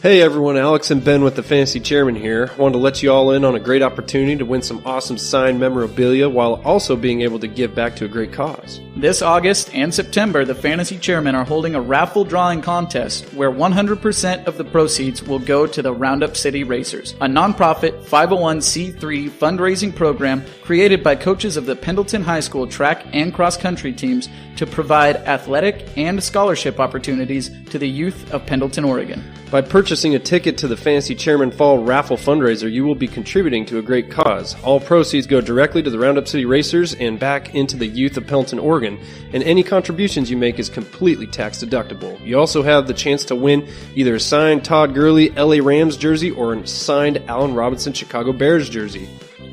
Hey everyone, Alex and Ben with the Fantasy Chairman here. I wanted to let you all in on a great opportunity to win some awesome signed memorabilia while also being able to give back to a great cause. This August and September, the Fantasy Chairmen are holding a raffle drawing contest where 100% of the proceeds will go to the Roundup City Racers, a nonprofit 501c3 fundraising program created by coaches of the Pendleton High School track and cross-country teams to provide athletic and scholarship opportunities to the youth of Pendleton, Oregon. By purchasing a ticket to the Fantasy Chairman Fall Raffle Fundraiser, you will be contributing to a great cause. All proceeds go directly to the Roundup City Racers and back into the youth of Pendleton, Oregon, and any contributions you make is completely tax deductible. You also have the chance to win either a signed Todd Gurley LA Rams jersey or a signed Allen Robinson Chicago Bears jersey.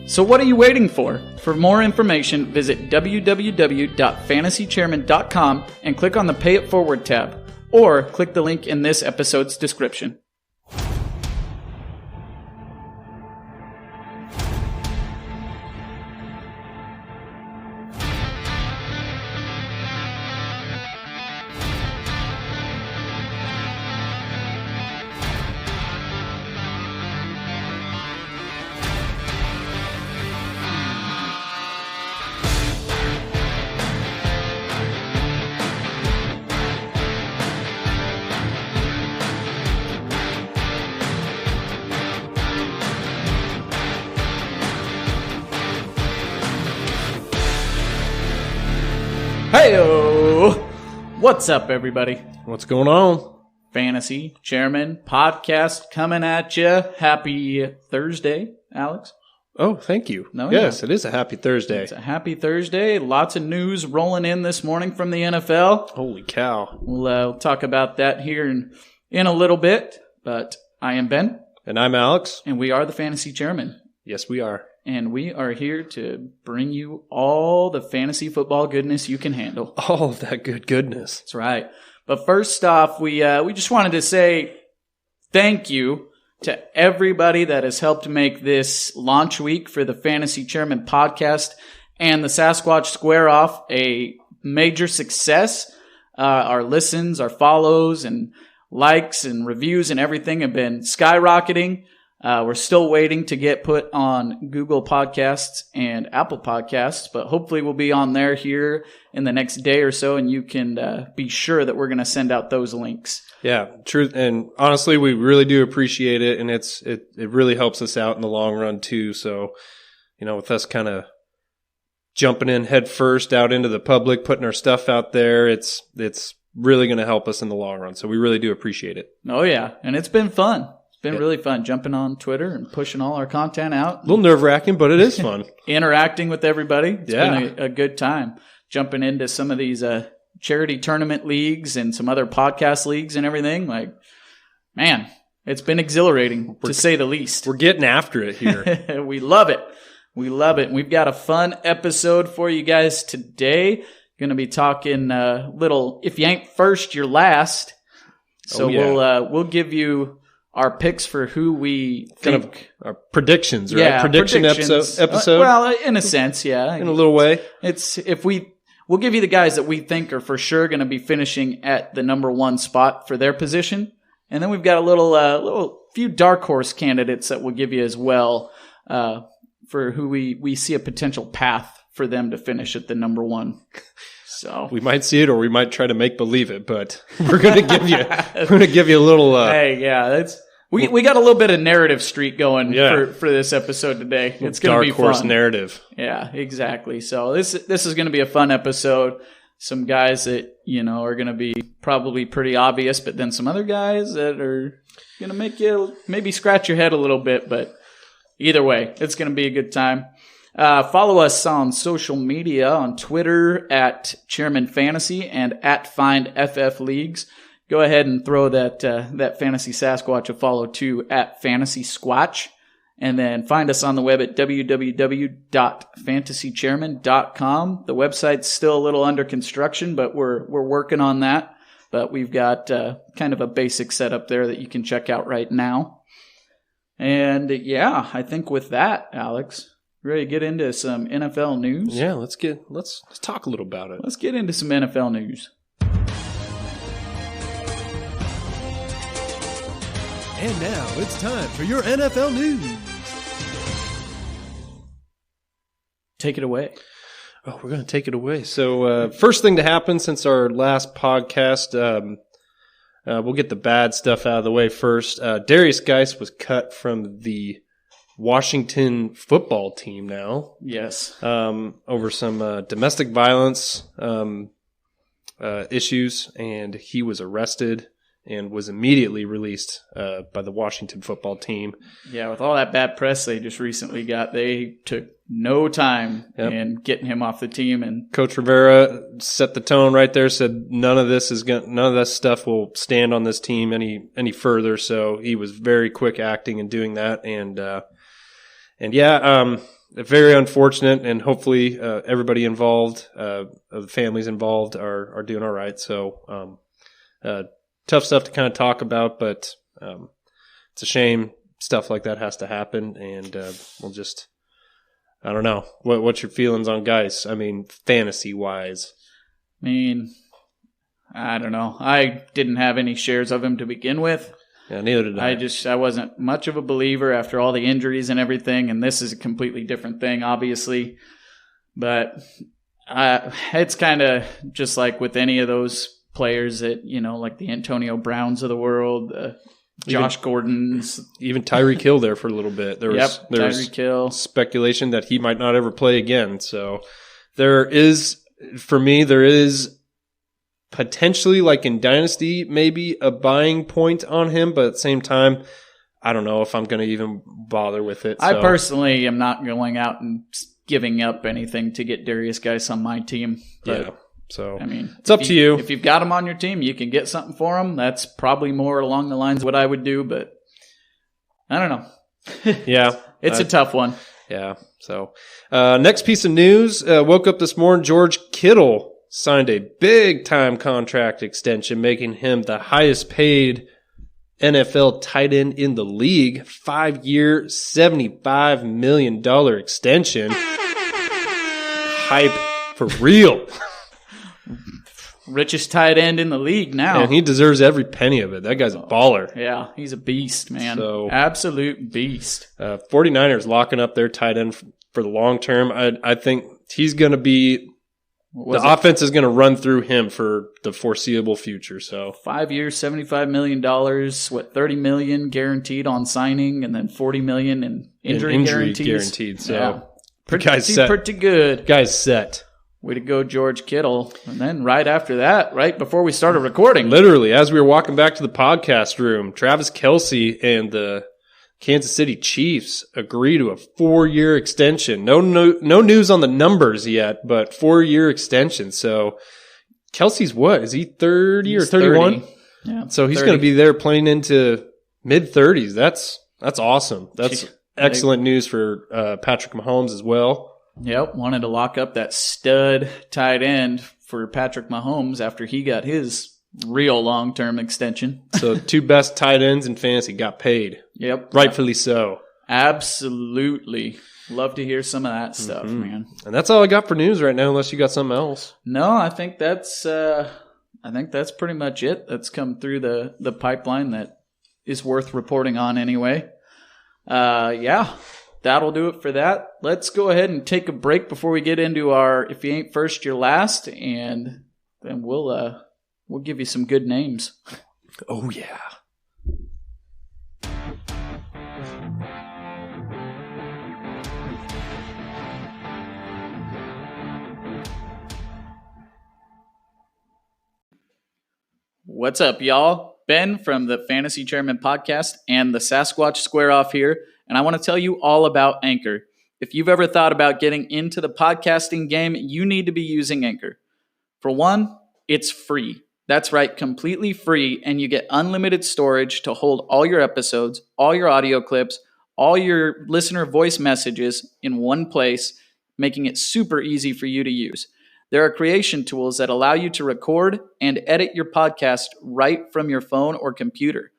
So what are you waiting for? For more information, visit www.fantasychairman.com and click on the Pay It Forward tab, or click the link in this episode's description. Hey-o! What's up, everybody? What's going on? Fantasy Chairman podcast coming at you. Happy Thursday, Alex. Oh, thank you. No, yes, yeah. It is a happy Thursday. It's a happy Thursday. Lots of news rolling in this morning from the NFL. Holy cow. We'll talk about that here in a little bit, but I am Ben. And I'm Alex. And we are the Fantasy Chairman. Yes, we are. And we are here to bring you all the fantasy football goodness you can handle. All of that goodness. That's right. But first off, we just wanted to say thank you to everybody that has helped make this launch week for the Fantasy Chairman podcast and the Sasquatch Square Off a major success. Our listens, our follows, and likes and reviews and everything have been skyrocketing. We're still waiting to get put on Google Podcasts and Apple Podcasts, but hopefully we'll be on there here in the next day or so, and you can be sure that we're going to send out those links. Yeah, true. And honestly, we really do appreciate it, and it really helps us out in the long run too. So, with us kind of jumping in head first out into the public, putting our stuff out there, it's really going to help us in the long run. So we really do appreciate it. Oh yeah, and it's been fun. Been really fun jumping on Twitter and pushing all our content out. A little nerve-wracking, but it is fun. Interacting with everybody. It's been a good time. Jumping into some of these charity tournament leagues and some other podcast leagues and everything. Like, man, it's been exhilarating to say the least. We're getting after it here. We love it. We love it. And we've got a fun episode for you guys today. Going to be talking little, if you ain't first, you're last. So we'll give you our picks for who we think. Kind of our predictions, right? Yeah, Prediction episode? Well, in a sense, yeah. In a little way. We'll give you the guys that we think are for sure going to be finishing at the number one spot for their position. And then we've got a little few dark horse candidates that we'll give you as well for who we see a potential path for them to finish at the number one. So we might see it, or we might try to make believe it, but we're going to give you a little. Hey, yeah, we got a little bit of narrative streak going for this episode today. It's going to be fun. Dark horse narrative. Yeah, exactly. So this is going to be a fun episode. Some guys that are going to be probably pretty obvious, but then some other guys that are going to make you maybe scratch your head a little bit. But either way, it's going to be a good time. Follow us on social media on Twitter at Chairman Fantasy and at FindFF Leagues. Go ahead and throw that Fantasy Sasquatch a follow too at Fantasy Squatch. And then find us on the web at www.fantasychairman.com. The website's still a little under construction, but we're working on that. But we've got kind of a basic setup there that you can check out right now. And yeah, I think with that, Alex, ready to get into some NFL news? Yeah, let's talk a little about it. Let's get into some NFL news. And now it's time for your NFL news. Take it away. Oh, we're going to take it away. So first thing to happen since our last podcast, we'll get the bad stuff out of the way first. Darius Geis was cut from the Washington football team now. Yes. Over some domestic violence issues, and he was arrested and was immediately released by the Washington football team. Yeah, with all that bad press they just recently got, they took no time in getting him off the team. And Coach Rivera set the tone right there, said none of this stuff will stand on this team any further. So he was very quick acting and doing that, and very unfortunate. And hopefully everybody involved, the families involved, are doing all right. So tough stuff to kind of talk about, but it's a shame stuff like that has to happen, and we'll just, I don't know. What's your feelings on Geis? I mean, fantasy-wise. I don't know. I didn't have any shares of him to begin with. Yeah, neither did I. I wasn't much of a believer after all the injuries and everything, and this is a completely different thing, obviously. But it's kind of just like with any of those players that, like the Antonio Browns of the world, Josh Gordon's. Even Tyreek Hill there for a little bit. There was Tyreek Hill. Speculation that he might not ever play again. So there is potentially, like in Dynasty, maybe a buying point on him, but at the same time, I don't know if I'm going to even bother with it. So. I personally am not going out and giving up anything to get Darius Geis on my team. But yeah. So it's up to you. If you've got him on your team, you can get something for him. That's probably more along the lines of what I would do, but I don't know. Yeah. It's a tough one. Yeah. So next piece of news, woke up this morning, George Kittle signed a big-time contract extension, making him the highest-paid NFL tight end in the league. 5-year, $75 million extension. Hype for real. Richest tight end in the league now. And he deserves every penny of it. That guy's a baller. Yeah, he's a beast, man. So, absolute beast. 49ers locking up their tight end for the long term. I think he's going to be – offense is going to run through him for the foreseeable future. So 5 years, $75 million, $30 million guaranteed on signing, and then $40 million in injury guaranteed. So yeah. Pretty good. Guy's set. Way to go, George Kittle. And then right after that, right before we started recording. Literally, as we were walking back to the podcast room, Travis Kelce and the Kansas City Chiefs agree to a 4-year extension. No news on the numbers yet, but 4-year extension. So Kelce's what? Is he 30 or 31? 30. Yeah. So he's going to be there playing into mid-30s. That's awesome. That's excellent news for Patrick Mahomes as well. Yep, wanted to lock up that stud tight end for Patrick Mahomes after he got his real long-term extension. So 2 best tight ends in fantasy got paid. Yep. Rightfully so. Absolutely. Love to hear some of that stuff, man. And that's all I got for news right now, unless you got something else. No, I think that's pretty much it. That's come through the pipeline that is worth reporting on anyway. Yeah. That'll do it for that. Let's go ahead and take a break before we get into our If You Ain't First, You're Last, and then we'll give you some good names. Oh, yeah. What's up, y'all? Ben from the Fantasy Chairman Podcast and the Sasquatch Square Off here. And I want to tell you all about Anchor. If you've ever thought about getting into the podcasting game, you need to be using Anchor. For one, it's free. That's right, completely free, and you get unlimited storage to hold all your episodes, all your audio clips, all your listener voice messages in one place, making it super easy for you to use. There are creation tools that allow you to record and edit your podcast right from your phone or computer.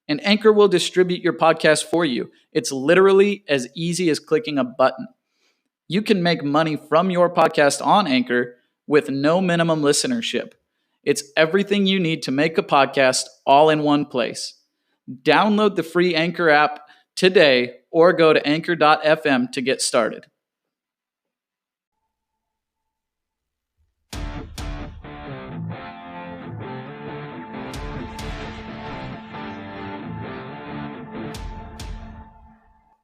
And Anchor will distribute your podcast for you. It's literally as easy as clicking a button. You can make money from your podcast on Anchor with no minimum listenership. It's everything you need to make a podcast all in one place. Download the free Anchor app today or go to anchor.fm to get started.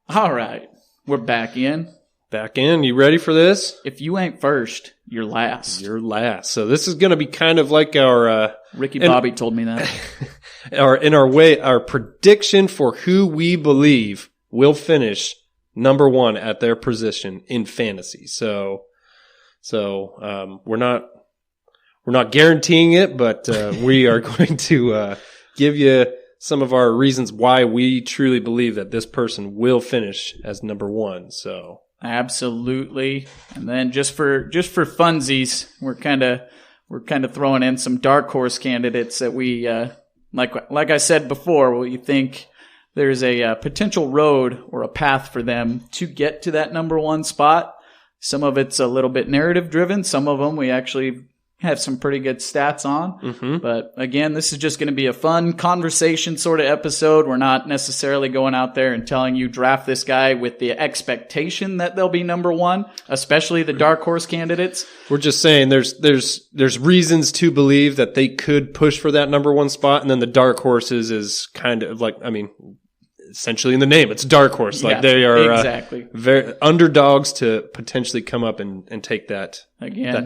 All right, we're back in. Back in. You ready for this? If you ain't first, you're last. You're last. So this is going to be kind of like our Ricky Bobby told me that. our prediction for who we believe will finish number one at their position in fantasy. So we're not guaranteeing it, but we are going to give you some of our reasons why we truly believe that this person will finish as number one. So absolutely. And then just for funsies, we're kind of throwing in some dark horse candidates that we like I said before, we think there's a potential road or a path for them to get to that number one spot. Some of it's a little bit narrative driven. Some of them we actually have some pretty good stats on. Mm-hmm. But again, this is just going to be a fun conversation sort of episode. We're not necessarily going out there and telling you draft this guy with the expectation that they'll be number one, especially the dark horse candidates. We're just saying there's reasons to believe that they could push for that number one spot, and then the dark horses is kind of like, I mean, essentially in the name, it's dark horse. Like they are exactly very underdogs to potentially come up and take that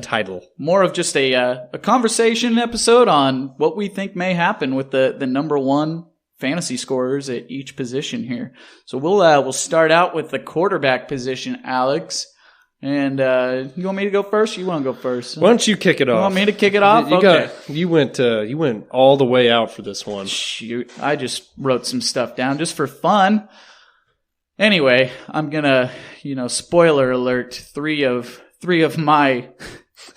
title. More of just a conversation episode on what we think may happen with the number one fantasy scorers at each position here. So we'll start out with the quarterback position, Alex. And you want me to go first? Or you want to go first? Why don't you kick it off? You want me to kick it off? You went all the way out for this one. Shoot, I just wrote some stuff down just for fun. Anyway, I'm gonna, spoiler alert. Three of my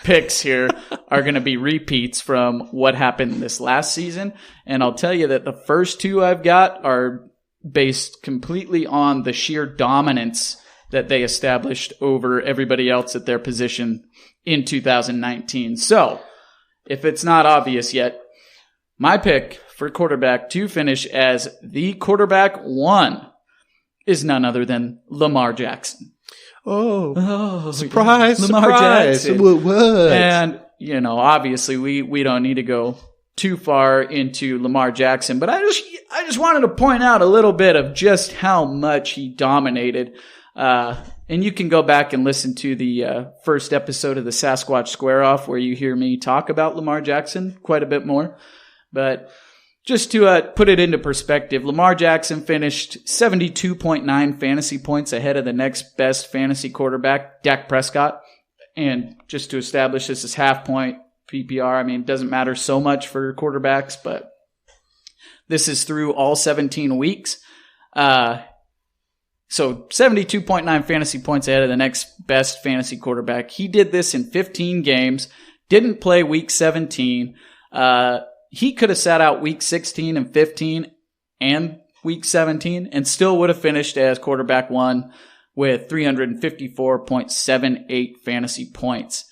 picks here are gonna be repeats from what happened this last season, and I'll tell you that the first two I've got are based completely on the sheer dominance that they established over everybody else at their position in 2019. So, if it's not obvious yet, my pick for quarterback to finish as the quarterback one is none other than Lamar Jackson. Oh, surprise, Lamar Jackson. What? And, obviously we don't need to go too far into Lamar Jackson, but I just wanted to point out a little bit of just how much he dominated. And you can go back and listen to the first episode of the Sasquatch Square Off where you hear me talk about Lamar Jackson quite a bit more. But just to put it into perspective, Lamar Jackson finished 72.9 fantasy points ahead of the next best fantasy quarterback, Dak Prescott. And just to establish this is half point PPR. I mean, it doesn't matter so much for quarterbacks, but this is through all 17 weeks. So 72.9 fantasy points ahead of the next best fantasy quarterback. He did this in 15 games, didn't play week 17. He could have sat out week 16 and 15 and week 17 and still would have finished as quarterback one with 354.78 fantasy points.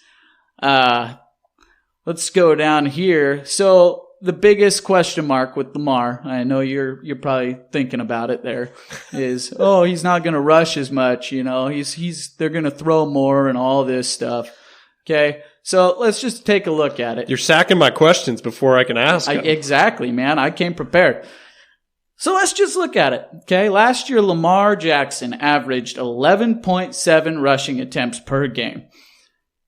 Let's go down here. So the biggest question mark with Lamar, I know you're probably thinking about it there, is, he's not going to rush as much, they're going to throw more and all this stuff. Okay. So let's just take a look at it. You're sacking my questions before I can ask them. Exactly, man. I came prepared. So let's just look at it. Okay. Last year, Lamar Jackson averaged 11.7 rushing attempts per game.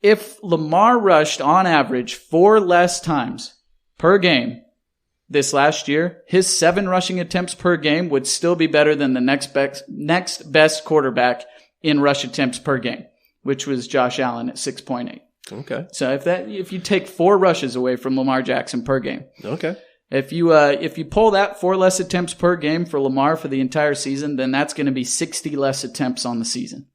If Lamar rushed on average 4 less times per game this last year, his 7 rushing attempts per game would still be better than the next best quarterback in rush attempts per game, which was Josh Allen at 6.8. Okay. So if you take 4 rushes away from Lamar Jackson per game. Okay. If you pull that 4 less attempts per game for Lamar for the entire season, then that's going to be 60 less attempts on the season.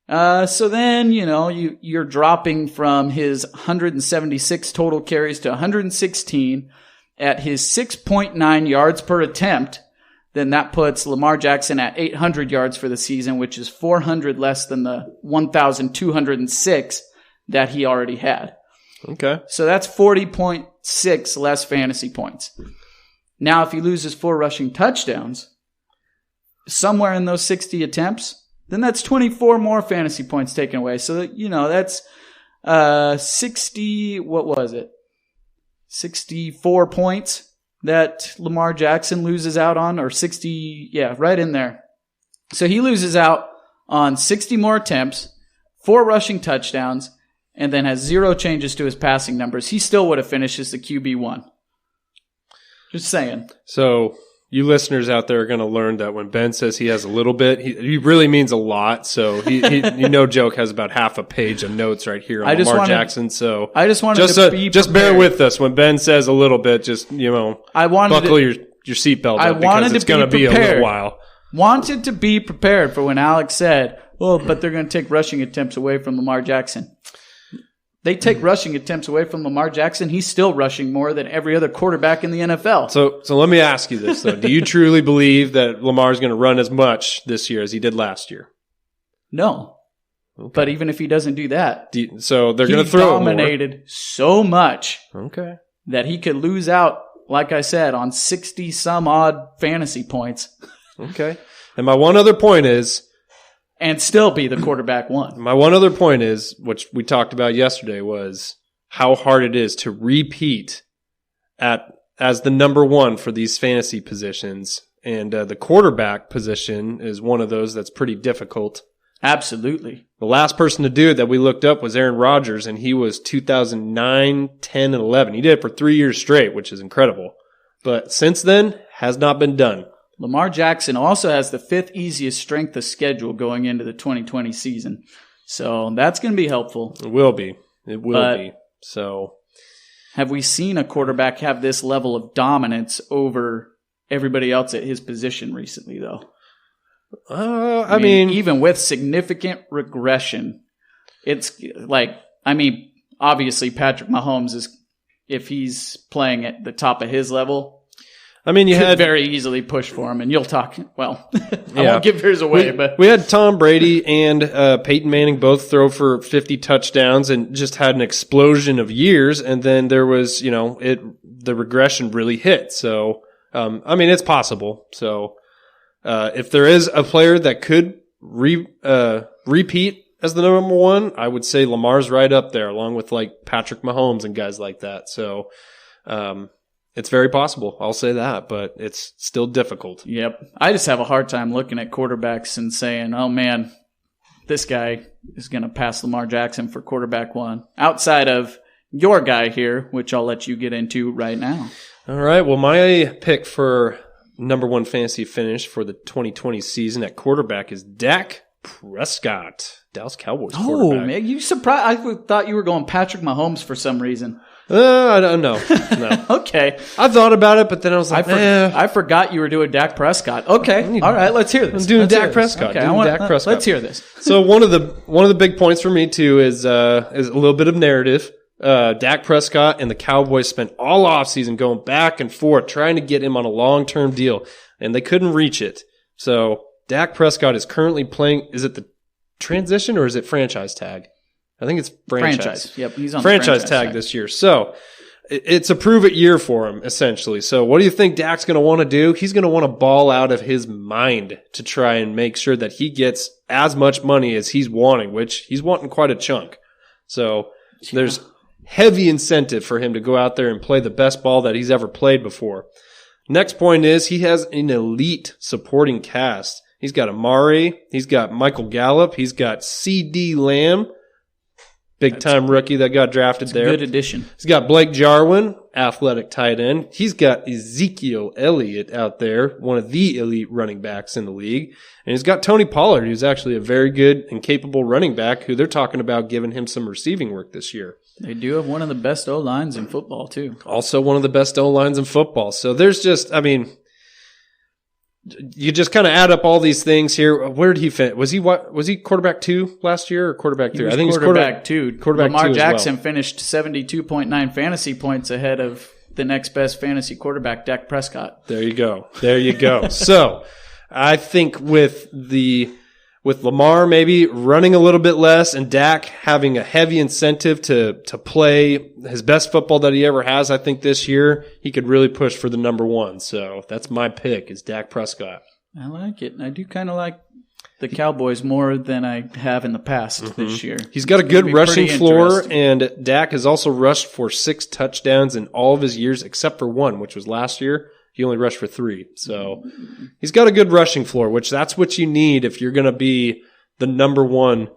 So then, you're dropping from his 176 total carries to 116 at his 6.9 yards per attempt. Then that puts Lamar Jackson at 800 yards for the season, which is 400 less than the 1,206 that he already had. Okay. So that's 40.6 less fantasy points. Now, if he loses 4 rushing touchdowns, somewhere in those 60 attempts, then that's 24 more fantasy points taken away. So, that's 60, what was it? 64 points that Lamar Jackson loses out on, or 60, right in there. So he loses out on 60 more attempts, 4 rushing touchdowns, and then has 0 changes to his passing numbers. He still would have finished as the QB1. Just saying. So you listeners out there are going to learn that when Ben says he has a little bit, he really means a lot. So he no joke, has about half a page of notes right here on Lamar Jackson. So I just wanted to be just bear with us when Ben says a little bit. Just buckle your seatbelt up because it's going to be a little while. Wanted to be prepared for when Alex said, "Oh, but they're going to take rushing attempts away from Lamar Jackson." They take rushing attempts away from Lamar Jackson. He's still rushing more than every other quarterback in the NFL. So let me ask you this, though. Do you truly believe that Lamar's going to run as much this year as he did last year? No. Okay. But even if he doesn't do that, so they're going to throw it more. He dominated so much that he could lose out, like I said, on 60-some-odd fantasy points. Okay. And my one other point is... And still be the quarterback one. My one other point is, which we talked about yesterday, was how hard it is to repeat as the number one for these fantasy positions. And the quarterback position is one of those that's pretty difficult. Absolutely. The last person to do it that we looked up was Aaron Rodgers, and he was 2009, 10, and 11. He did it for 3 years straight, which is incredible. But since then, has not been done. Lamar Jackson also has the 5th easiest strength of schedule going into the 2020 season. So that's going to be helpful. It will be. It will be. So, have we seen a quarterback have this level of dominance over everybody else at his position recently, though? I mean, even with significant regression, it's like, obviously Patrick Mahomes is, if he's playing at the top of his level, you had very easily push for him, and you'll talk. Well, I won't give yours away, but we had Tom Brady and Peyton Manning both throw for 50 touchdowns and just had an explosion of years. And then there was, the regression really hit. So, it's possible. So, if there is a player that could repeat as the number one, I would say Lamar's right up there, along with like Patrick Mahomes and guys like that. So, it's very possible. I'll say that, but it's still difficult. Yep. I just have a hard time looking at quarterbacks and saying, oh, man, this guy is going to pass Lamar Jackson for quarterback one. Outside of your guy here, which I'll let you get into right now. All right. Well, my pick for number one fantasy finish for the 2020 season at quarterback is Dak Prescott, Dallas Cowboys quarterback. Oh, man, you surprised? I thought you were going Patrick Mahomes for some reason. I don't know. No. Okay. I thought about it, but then I was like, I forgot you were doing Dak Prescott. Okay. All right. Let's hear this. I'm doing Dak Prescott. Okay. Let's hear this. So one of the big points for me too is a little bit of narrative. Dak Prescott and the Cowboys spent all offseason going back and forth trying to get him on a long-term deal, and they couldn't reach it. So Dak Prescott is currently playing. Is it the transition or is it franchise tag? I think it's franchise. Yep, he's on franchise the tag this year. So it's a prove-it year for him, essentially. So what do you think Dak's going to want to do? He's going to want to ball out of his mind to try and make sure that he gets as much money as he's wanting, which he's wanting quite a chunk. So there's heavy incentive for him to go out there and play the best ball that he's ever played before. Next point is he has an elite supporting cast. He's got Amari. He's got Michael Gallup. He's got C.D. Lamb. Big-time rookie that got drafted there. Good addition. He's got Blake Jarwin, athletic tight end. He's got Ezekiel Elliott out there, one of the elite running backs in the league. And he's got Tony Pollard, who's actually a very good and capable running back, who they're talking about giving him some receiving work this year. They do have one of the best O-lines in football, too. Also one of the best O-lines in football. So there's just, you just kind of add up all these things here. Where did he fit? Was he quarterback 2 last year or quarterback 3? I think he's quarterback 2. Lamar Jackson finished 72.9 fantasy points ahead of the next best fantasy quarterback, Dak Prescott. There you go. So I think with with Lamar maybe running a little bit less and Dak having a heavy incentive to play his best football that he ever has, I think this year he could really push for the number one. So that's my pick is Dak Prescott. I like it. I do kind of like the Cowboys more than I have in the past this year. He's got a good rushing floor, and Dak has also rushed for 6 touchdowns in all of his years except for one, which was last year. He only rushed for 3. So he's got a good rushing floor, which that's what you need if you're going to be the number one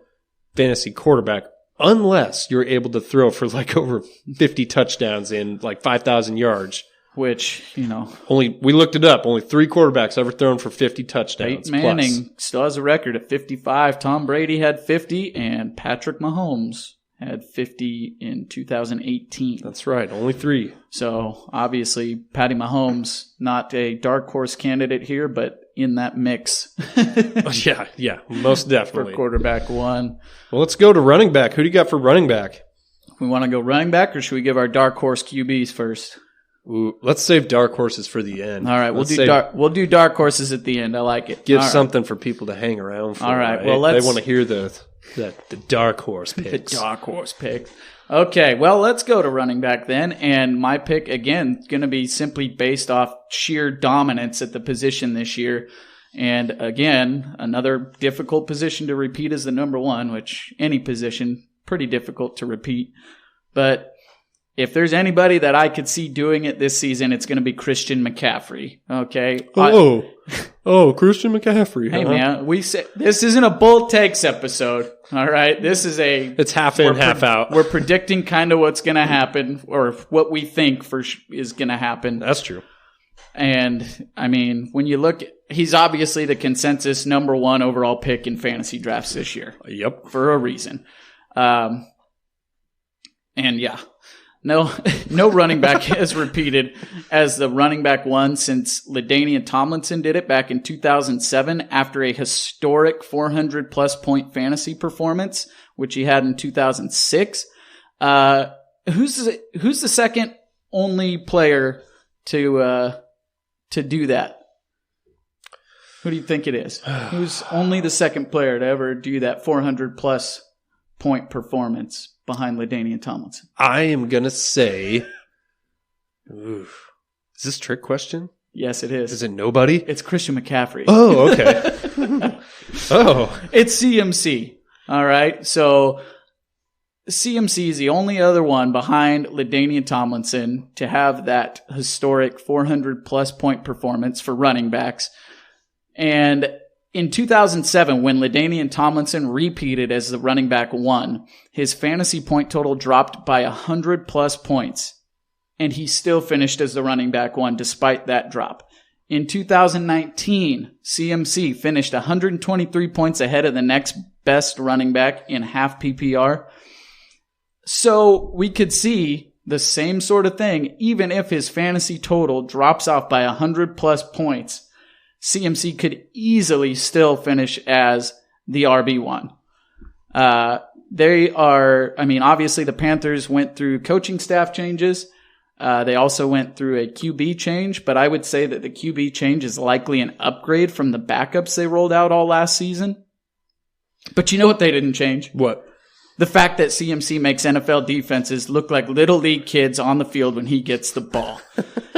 fantasy quarterback, unless you're able to throw for like over 50 touchdowns and like 5,000 yards. Which, we looked it up. Only 3 quarterbacks ever thrown for 50 touchdowns. Peyton Manning still has a record at 55. Tom Brady had 50, and Patrick Mahomes had 50 in 2018. That's right. Only 3. So, obviously, Patty Mahomes, not a dark horse candidate here, but in that mix. Yeah, most definitely. For quarterback one. Well, let's go to running back. Who do you got for running back? We want to go running back, or should we give our dark horse QBs first? Ooh, let's save dark horses for the end. All right, we'll do dark horses at the end. I like it. Give something for people to hang around for. All right, well, they want to hear the dark horse picks. The dark horse pick. Okay, well, let's go to running back then. And my pick, again, going to be simply based off sheer dominance at the position this year. And again, another difficult position to repeat is the number one, which any position, pretty difficult to repeat. But if there's anybody that I could see doing it this season, it's going to be Christian McCaffrey. Okay. Christian McCaffrey. Hey man, we say this isn't a bold takes episode. All right, it's half in, half out. We're predicting kind of what's going to happen, or what we think is going to happen. That's true. And I mean, when you look, he's obviously the consensus number one overall pick in fantasy drafts this year. Yep, for a reason. And yeah. No running back has repeated as the running back one since LaDainian Tomlinson did it back in 2007 after a historic 400-plus point fantasy performance, which he had in 2006. Who's the second only player to do that? Who do you think it is? Who's only the second player to ever do that 400-plus point performance behind LaDainian Tomlinson? I am going to say... Is this a trick question? Yes, it is. Is it nobody? It's Christian McCaffrey. Oh, okay. It's CMC. All right. So CMC is the only other one behind LaDainian Tomlinson to have that historic 400-plus point performance for running backs. And in 2007, when LaDainian Tomlinson repeated as the running back one, his fantasy point total dropped by 100-plus points, and he still finished as the running back one despite that drop. In 2019, CMC finished 123 points ahead of the next best running back in half PPR. So we could see the same sort of thing, even if his fantasy total drops off by 100-plus points. CMC could easily still finish as the RB1. Obviously the Panthers went through coaching staff changes. They also went through a QB change, but I would say that the QB change is likely an upgrade from the backups they rolled out all last season. But you know what they didn't change? What? The fact that CMC makes NFL defenses look like little league kids on the field when he gets the ball.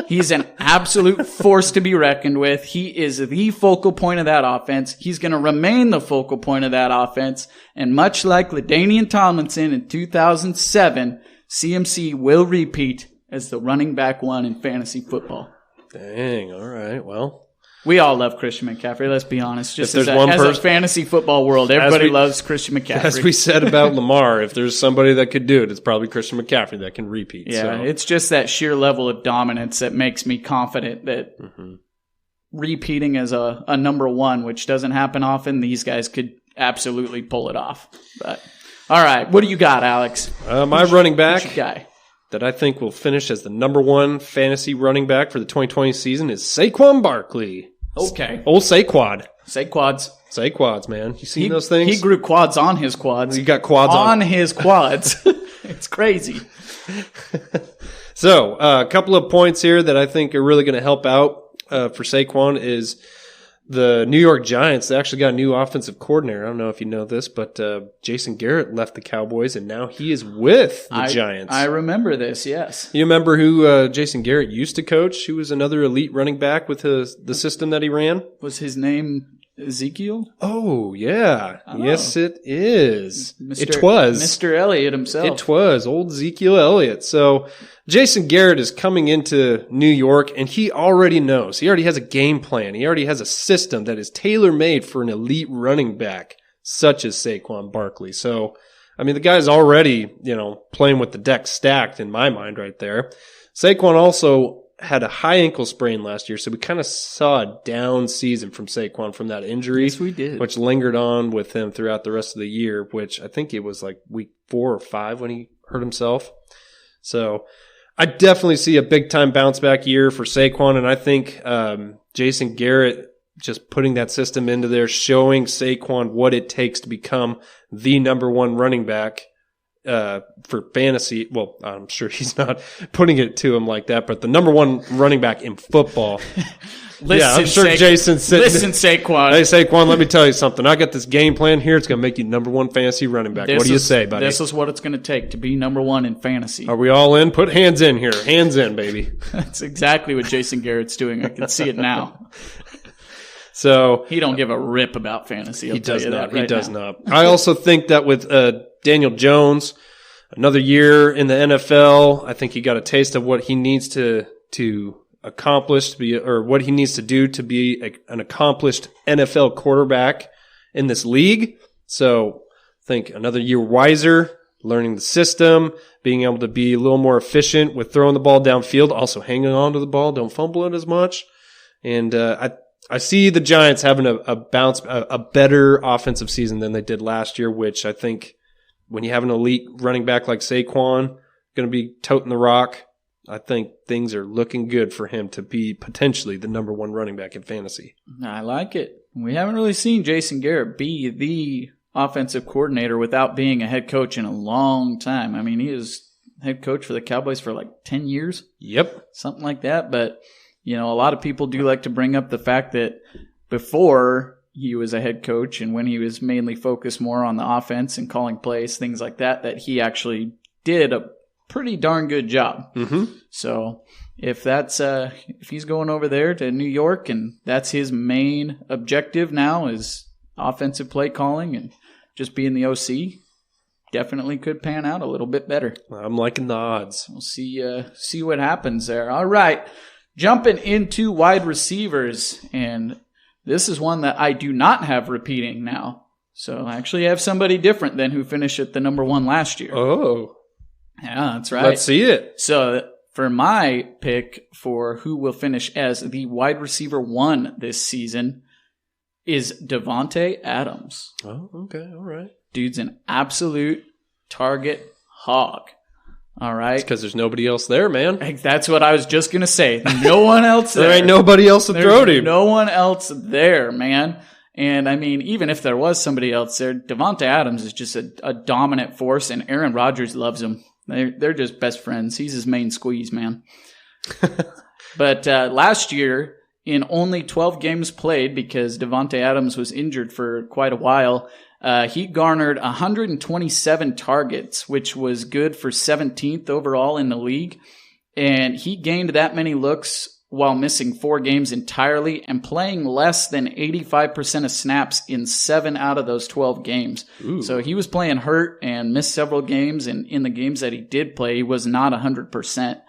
He's an absolute force to be reckoned with. He is the focal point of that offense. He's going to remain the focal point of that offense. And much like LaDainian Tomlinson in 2007, CMC will repeat as the running back one in fantasy football. Dang, all right, well. We all love Christian McCaffrey, let's be honest. Just as a fantasy football world, everybody loves Christian McCaffrey. As we said about Lamar, if there's somebody that could do it, it's probably Christian McCaffrey that can repeat. Yeah, It's just that sheer level of dominance that makes me confident that repeating as a number one, which doesn't happen often, these guys could absolutely pull it off. But all right, what do you got, Alex? My running back who's your guy that I think will finish as the number one fantasy running back for the 2020 season is Saquon Barkley. Okay. Old Saquad. Saquads, man. You seen those things? He grew quads on his quads. He got quads on his quads. It's crazy. So, a couple of points here that I think are really going to help out for Saquon is the New York Giants, they actually got a new offensive coordinator. I don't know if you know this, but Jason Garrett left the Cowboys, and now he is with the Giants. I remember this, yes. You remember who Jason Garrett used to coach? Who was another elite running back with the system that he ran? Was his name Ezekiel? Oh, yeah. Oh. Yes, it is. It was. Mr. Elliott himself. It was. Old Ezekiel Elliott. So Jason Garrett is coming into New York, and he already knows. He already has a game plan. He already has a system that is tailor-made for an elite running back, such as Saquon Barkley. So, I mean, the guy's already, playing with the deck stacked in my mind right there. Saquon also had a high ankle sprain last year, so we kind of saw a down season from Saquon from that injury. Yes, we did. Which lingered on with him throughout the rest of the year, which I think it was like week 4 or 5 when he hurt himself. So I definitely see a big-time bounce-back year for Saquon, and I think Jason Garrett just putting that system into there, showing Saquon what it takes to become the number one running back for fantasy. Well, I'm sure he's not putting it to him like that, but the number one running back in football. I'm sure Jason's sitting. Listen, Saquon. Hey, Saquon, let me tell you something. I got this game plan here. It's going to make you number one fantasy running back. What do you say, buddy? This is what it's going to take to be number one in fantasy. Are we all in? Put hands in here. Hands in, baby. That's exactly what Jason Garrett's doing. I can see it now. So he don't give a rip about fantasy. He does not. I also think that with Daniel Jones, another year in the NFL, I think he got a taste of what he needs to accomplish to be, or what he needs to do to be an accomplished NFL quarterback in this league. So I think another year wiser, learning the system, being able to be a little more efficient with throwing the ball downfield, also hanging on to the ball, don't fumble it as much. And I see the Giants having a better offensive season than they did last year, which I think when you have an elite running back like Saquon going to be toting the rock, I think things are looking good for him to be potentially the number one running back in fantasy. I like it. We haven't really seen Jason Garrett be the offensive coordinator without being a head coach in a long time. I mean, he was head coach for the Cowboys for like 10 years. Yep. Something like that. But, a lot of people do like to bring up the fact that before he was a head coach and when he was mainly focused more on the offense and calling plays, things like that, that he actually did a pretty darn good job. Mm-hmm. So if he's going over there to New York and that's his main objective now is offensive play calling and just being the OC, definitely could pan out a little bit better. I'm liking the odds. We'll see what happens there. All right. Jumping into wide receivers, and this is one that I do not have repeating now. So I actually have somebody different than who finished at the number one last year. Oh. Yeah, that's right. Let's see it. So for my pick for who will finish as the wide receiver 1 this season is Davante Adams. Oh, okay. All right. Dude's an absolute target hog. All right. It's because there's nobody else there, man. That's what I was just going to say. No one else there. There ain't nobody else to throw to. No one else there, man. And, I mean, even if there was somebody else there, Davante Adams is just a dominant force, and Aaron Rodgers loves him. They're just best friends. He's his main squeeze, man. But last year, in only 12 games played, because Davante Adams was injured for quite a while, he garnered 127 targets, which was good for 17th overall in the league. And he gained that many looks while missing 4 games entirely and playing less than 85% of snaps in 7 out of those 12 games. Ooh. So he was playing hurt and missed several games. And in the games that he did play, he was not 100%.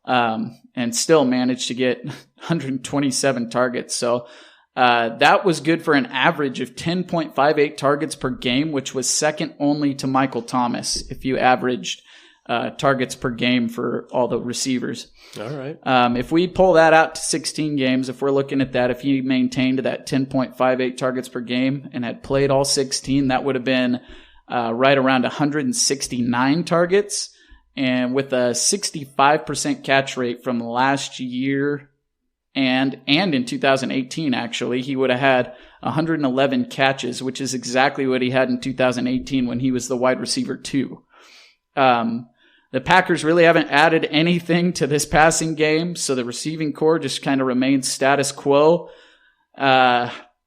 And still managed to get 127 targets. So that was good for an average of 10.58 targets per game, which was second only to Michael Thomas if you averaged targets per game for all the receivers. All right. If we pull that out to 16 games, if we're looking at that, if he maintained that 10.58 targets per game and had played all 16, that would have been right around 169 targets. And with a 65% catch rate from last year and in 2018, actually, he would have had 111 catches, which is exactly what he had in 2018 when he was the wide receiver 2. The Packers really haven't added anything to this passing game, so the receiving core just kind of remains status quo.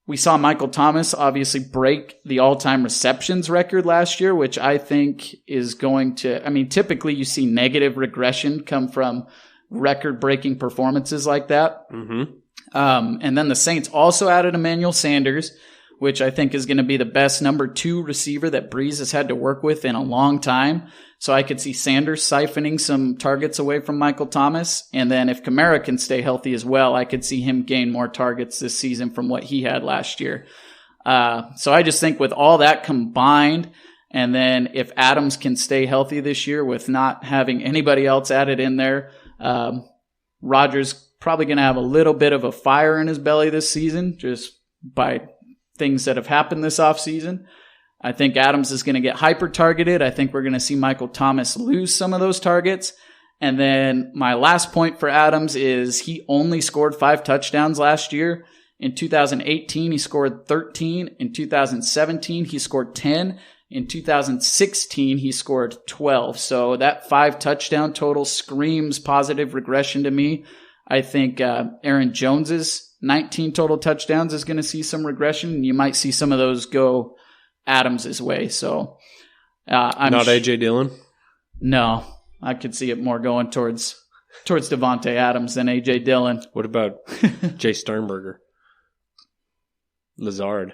We saw Michael Thomas obviously break the all-time receptions record last year, which I think is going to, I mean, typically you see negative regression come from record-breaking performances like that. Mm-hmm. And then the Saints also added Emmanuel Sanders, which I think is going to be the best number 2 receiver that Breeze has had to work with in a long time. So I could see Sanders siphoning some targets away from Michael Thomas. And then if Kamara can stay healthy as well, I could see him gain more targets this season from what he had last year. So I just think with all that combined, and then if Adams can stay healthy this year with not having anybody else added in there, Rodgers probably going to have a little bit of a fire in his belly this season just by things that have happened this offseason. I think Adams is going to get hyper-targeted. I think we're going to see Michael Thomas lose some of those targets. And then my last point for Adams is he only scored 5 touchdowns last year. In 2018, he scored 13. In 2017, he scored 10. In 2016, he scored 12. So that 5 touchdown total screams positive regression to me. I think Aaron Jones's 19 total touchdowns is going to see some regression. You might see some of those go Adams' way. So I'm not A.J. Dillon? No, I could see it more going towards Devontae Adams than A.J. Dillon. What about Jay Sternberger? Lazard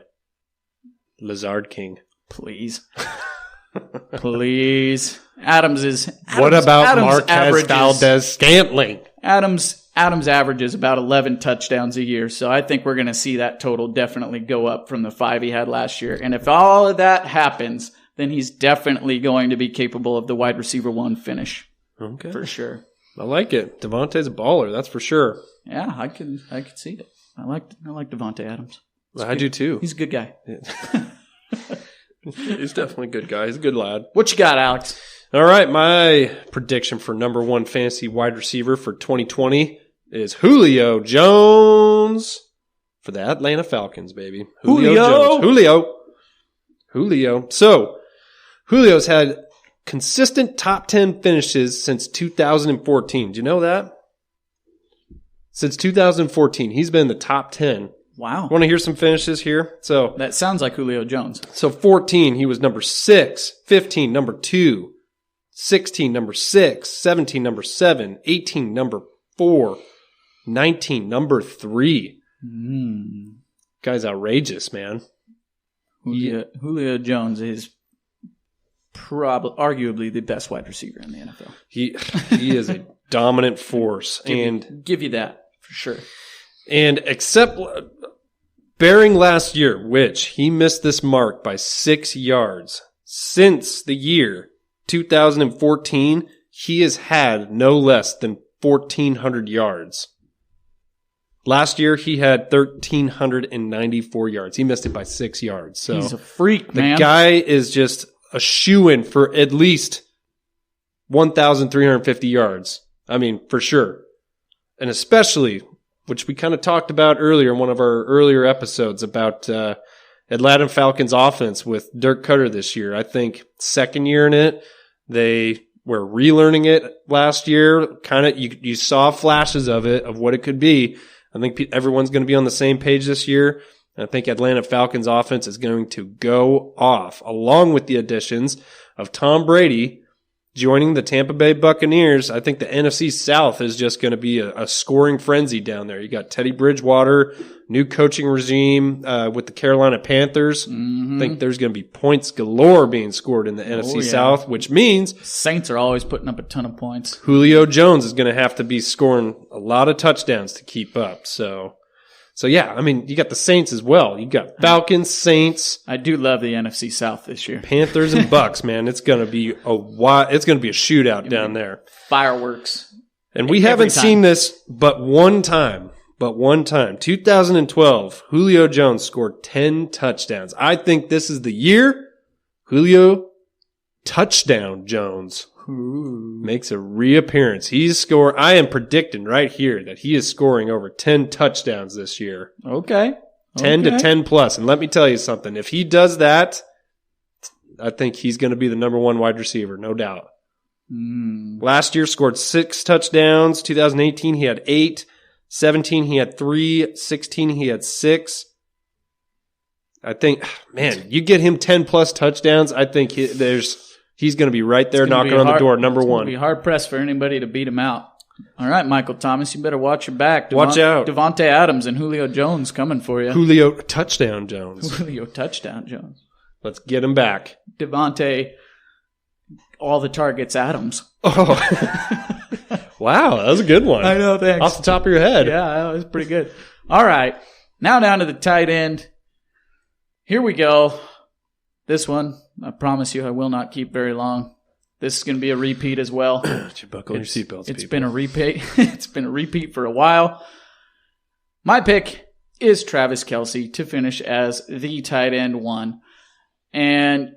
King. Please. Please. What about Marquez Valdez-Scantling? Adams averages about 11 touchdowns a year, so I think we're going to see that total definitely go up from the 5 he had last year. And if all of that happens, then he's definitely going to be capable of the wide receiver 1 finish. Okay. For sure. I like it. Devontae's a baller, that's for sure. Yeah, I could see it. I like Devontae Adams. I do too. He's a good guy. Yeah. He's definitely a good guy. He's a good lad. What you got, Alex? All right, my prediction for number 1 fantasy wide receiver for 2020 is Julio Jones for the Atlanta Falcons, baby. Julio. So, Julio's had consistent top 10 finishes since 2014. Do you know that? Since 2014, he's been in the top 10. Wow. Want to hear some finishes here? So that sounds like Julio Jones. So 14, he was number 6. 15, number 2. 16, number 6. 17, number 7. 18, number 4. 19, number 3. Guy's outrageous, man. Julio Jones is arguably the best wide receiver in the NFL. He is a dominant force. Give you that for sure. And except bearing last year, which he missed this mark by 6 yards, since the year 2014, he has had no less than 1,400 yards. Last year, he had 1,394 yards. He missed it by 6 yards. So he's a freak, man. The guy is just a shoo-in for at least 1,350 yards. I mean, for sure. And especially, which we kind of talked about earlier in one of our earlier episodes about Atlanta Falcons offense with Dirk Cutter this year. I think second year in it, they were relearning it last year. Kind of, you saw flashes of it, of what it could be. I think everyone's going to be on the same page this year. And I think Atlanta Falcons offense is going to go off, along with the additions of Tom Brady joining the Tampa Bay Buccaneers. I think the NFC South is just going to be a scoring frenzy down there. You got Teddy Bridgewater, new coaching regime with the Carolina Panthers. I think there's going to be points galore being scored in the NFC South, which means Saints are always putting up a ton of points. Julio Jones is going to have to be scoring a lot of touchdowns to keep up. So yeah, I mean, you got the Saints as well. You got Falcons, Saints. I do love the NFC South this year. Panthers and Bucks, man. It's going to be a shootout down there. Fireworks. And we haven't seen this but one time. 2012, Julio Jones scored 10 touchdowns. I think this is the year Julio Touchdown Jones makes a reappearance. I am predicting right here that he is scoring over 10 touchdowns this year. Okay. 10 to 10 plus. And let me tell you something. If he does that, I think he's going to be the number 1 wide receiver, no doubt. Last year scored 6 touchdowns. 2018, he had 8. 17, he had 3. 16, he had 6. I think, man, you get him 10-plus touchdowns, I think he's going to be right there knocking on the door, number one. It's going to be hard-pressed for anybody to beat him out. All right, Michael Thomas, you better watch your back. Watch out. Devontae Adams and Julio Jones coming for you. Julio Touchdown Jones. Julio Touchdown Jones. Let's get him back. Devontae, all the targets Adams. Oh. Wow, that was a good one. I know, thanks. Off the top of your head. Yeah, that was pretty good. All right, now down to the tight end. Here we go. This one, I promise you I will not keep very long. This is going to be a repeat as well. You buckle your seatbelts, It's been a repeat. It's been a repeat for a while. My pick is Travis Kelce to finish as the tight end 1. And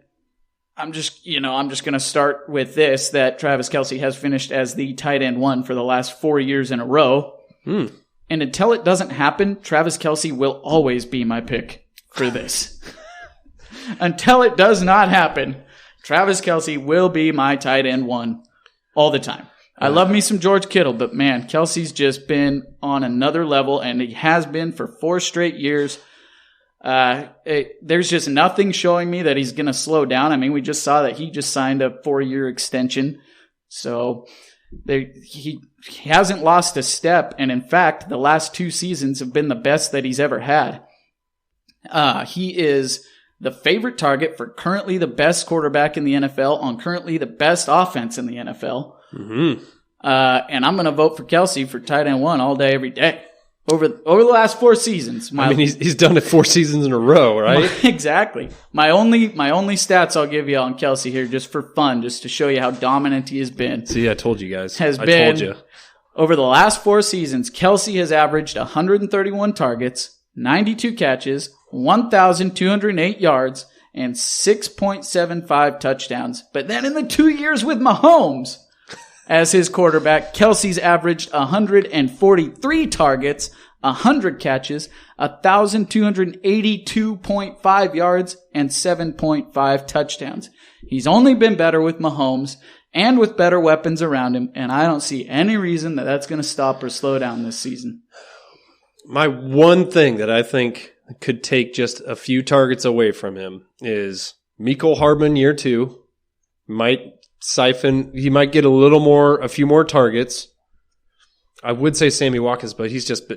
I'm just going to start with this, that Travis Kelce has finished as the tight end 1 for the last 4 years in a row. And until it doesn't happen, Travis Kelce will always be my pick for this. Until it does not happen, Travis Kelce will be my tight end 1 all the time. I love me some George Kittle, but man, Kelce's just been on another level, and he has been for 4 straight years. There's just nothing showing me that he's going to slow down. I mean, we just saw that he just signed a 4-year extension. So he hasn't lost a step. And in fact, the last 2 seasons have been the best that he's ever had. He is the favorite target for currently the best quarterback in the NFL on currently the best offense in the NFL. Mm-hmm. And I'm going to vote for Kelce for tight end 1 all day, every day. Over the last 4 seasons. He's done it 4 seasons in a row, right? Exactly. My only stats I'll give you on Kelce here, just for fun, just to show you how dominant he has been. See, I told you guys. I told you. Over the last 4 seasons, Kelce has averaged 131 targets, 92 catches, 1,208 yards, and 6.75 touchdowns. But then in the 2 years with Mahomes as his quarterback, Kelce's averaged 143 targets, 100 catches, 1,282.5 yards, and 7.5 touchdowns. He's only been better with Mahomes and with better weapons around him, and I don't see any reason that that's going to stop or slow down this season. My one thing that I think could take just a few targets away from him is Mecole Hardman year 2 might siphon. He might get a few more targets. I would say Sammy Watkins, but he's just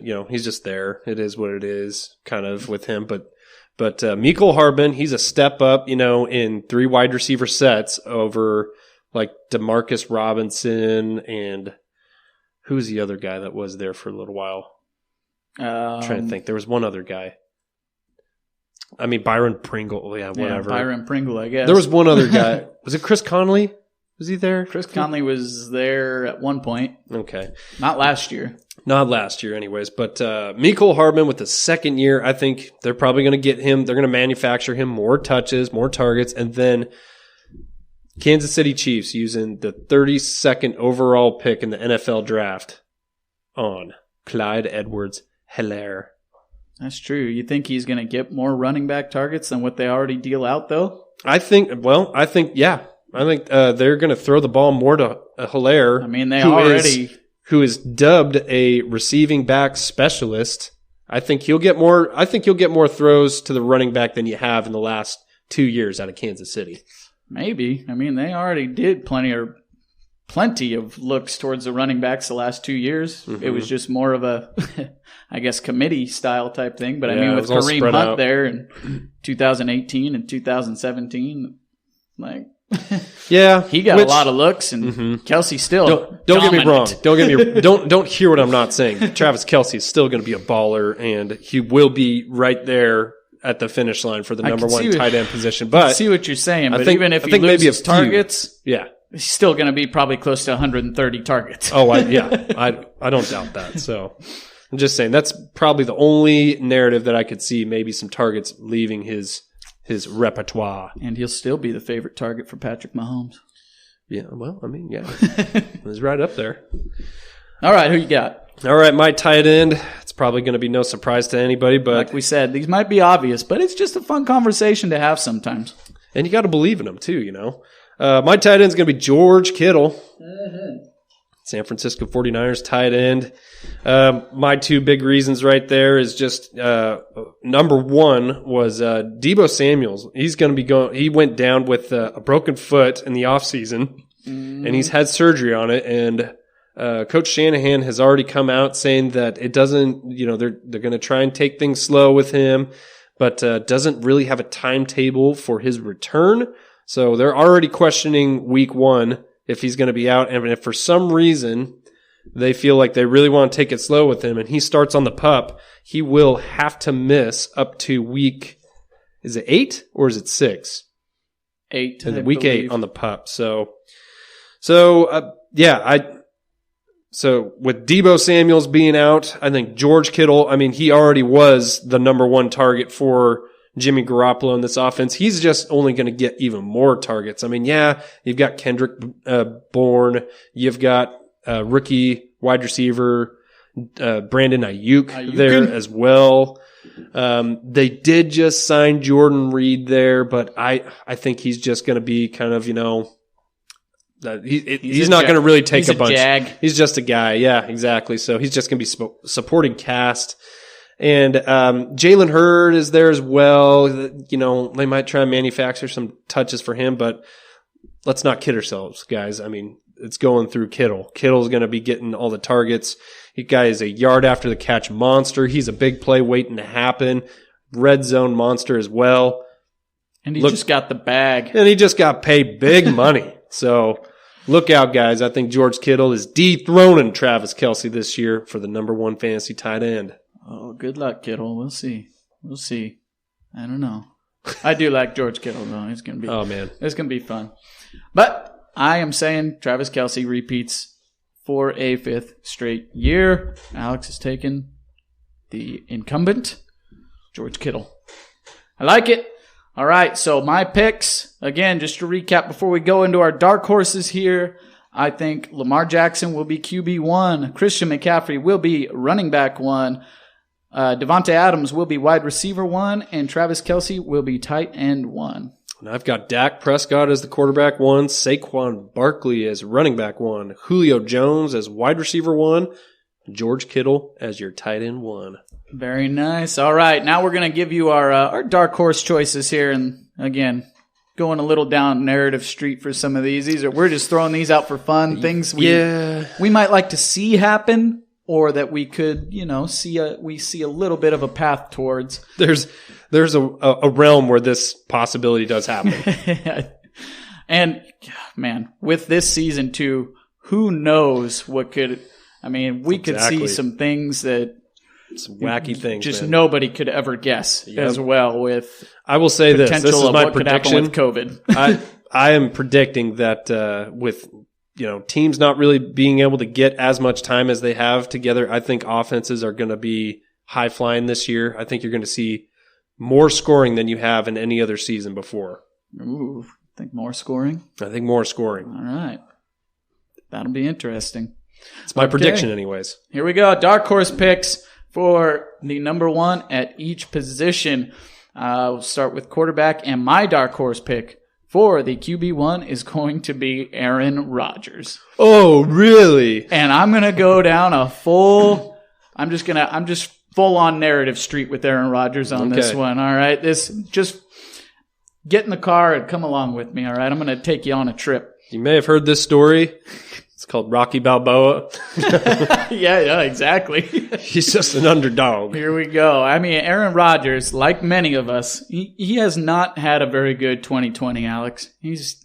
there. It is what it is, kind of with him. But Mecole Hardman, he's a step up, in 3 wide receiver sets over like Demarcus Robinson and who's the other guy that was there for a little while. I'm trying to think. There was one other guy. I mean, Byron Pringle. Yeah, whatever. Yeah, Byron Pringle, I guess. There was one other guy. Was it Chris Conley? Was he there? Chris Conley was there at one point. Okay. Not last year. Not last year anyways. But Mecole Hardman with the second year, I think they're probably going to get him. They're going to manufacture him more touches, more targets, and then Kansas City Chiefs using the 32nd overall pick in the NFL draft on Clyde Edwards-Helaire. That's true. You think he's going to get more running back targets than what they already deal out, though? I think, yeah. I think they're going to throw the ball more to Helaire. I mean, who is dubbed a receiving back specialist. I think you'll get more throws to the running back than you have in the last 2 years out of Kansas City. Maybe. I mean, they already did plenty of looks towards the running backs the last 2 years. Mm-hmm. It was just more of a, I guess, committee style type thing. But I mean, with Kareem Hunt there in 2018 and 2017, like, yeah, he got a lot of looks, and Kelce still. Don't get me wrong. Don't hear what I'm not saying. Travis Kelce is still going to be a baller, and he will be right there at the finish line for the number 1 tight end position. But I see what you're saying. But even if he loses targets, yeah, he's still going to be probably close to 130 targets. Oh, I don't doubt that. So I'm just saying that's probably the only narrative that I could see. Maybe some targets leaving his repertoire. And he'll still be the favorite target for Patrick Mahomes. Yeah, well, I mean, yeah. He's right up there. All right, who you got? All right, my tight end. It's probably going to be no surprise to anybody, but like we said, these might be obvious, but it's just a fun conversation to have sometimes. And you got to believe in them too, My tight end is going to be George Kittle. San Francisco 49ers tight end. My two big reasons right there is just number one was Deebo Samuels. He's going to be going. He went down with a broken foot in the offseason, and he's had surgery on it. And Coach Shanahan has already come out saying that it doesn't. They're going to try and take things slow with him, but doesn't really have a timetable for his return. So they're already questioning week one if he's going to be out. And if for some reason they feel like they really want to take it slow with him and he starts on the PUP, he will have to miss up to week, is it 8 or is it 6? 8. Week 8 on the PUP. So with Deebo Samuels being out, I think George Kittle, he already was the number one target for Jimmy Garoppolo in this offense. He's just only going to get even more targets. You've got Kendrick Bourne. You've got rookie wide receiver Brandon Ayuk there as well. They did just sign Jordan Reed there, but I think he's just going to be kind of, he's not going to really take a bunch. Jag. He's just a guy. Yeah, exactly. So he's just going to be supporting cast. And Jalen Hurd is there as well. They might try and manufacture some touches for him, but let's not kid ourselves, guys. It's going through Kittle. Kittle's going to be getting all the targets. He guy is a yard after the catch monster. He's a big play waiting to happen. Red zone monster as well. And he just got the bag. And he just got paid big money. So look out, guys. I think George Kittle is dethroning Travis Kelce this year for the number one fantasy tight end. Oh, good luck, Kittle. We'll see. I don't know. I do like George Kittle, though. It's going to be. Oh, man. It's going to be fun. But I am saying Travis Kelce repeats for a 5th straight year. Alex has taken the incumbent, George Kittle. I like it. All right, so my picks, again, just to recap before we go into our dark horses here, I think Lamar Jackson will be QB1. Christian McCaffrey will be running back 1. Devontae Adams will be wide receiver 1, and Travis Kelce will be tight end 1. And I've got Dak Prescott as the quarterback 1, Saquon Barkley as running back 1, Julio Jones as wide receiver 1, George Kittle as your tight end 1. Very nice. All right, now we're going to give you our dark horse choices here, and again, going a little down narrative street for some of these. We're just throwing these out for fun, things we might like to see happen. Or that we could, see a little bit of a path towards. There's a realm where this possibility does happen. And man, with this season too, who knows what could? We could see some things that some wacky things just nobody could ever guess as well. With I will say this is my prediction with COVID. I am predicting that with teams not really being able to get as much time as they have together, I think offenses are going to be high flying this year. I think you're going to see more scoring than you have in any other season before. Ooh, think more scoring? I think more scoring. All right. That'll be interesting. It's my prediction anyways. Here we go. Dark horse picks for the number 1 at each position. We'll start with quarterback, and my dark horse pick for the QB1 is going to be Aaron Rodgers. Oh, really? And I'm going to go down I'm just full on narrative street with Aaron Rodgers on this one. All right. Just get in the car and come along with me. All right. I'm going to take you on a trip. You may have heard this story. It's called Rocky Balboa. Yeah, exactly. He's just an underdog. Here we go. Aaron Rodgers, like many of us, he has not had a very good 2020, Alex. He's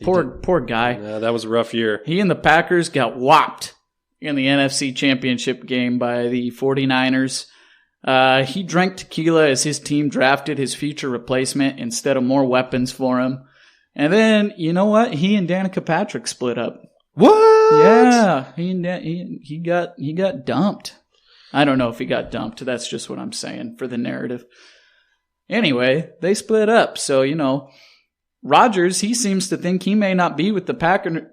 poor guy. Yeah, that was a rough year. He and the Packers got whopped in the NFC Championship game by the 49ers. He drank tequila as his team drafted his future replacement instead of more weapons for him. And then, you know what? He and Danica Patrick split up. What? Yeah, he got dumped. I don't know if he got dumped. That's just what I'm saying for the narrative. Anyway, they split up. So, Rodgers, he seems to think he may not be with the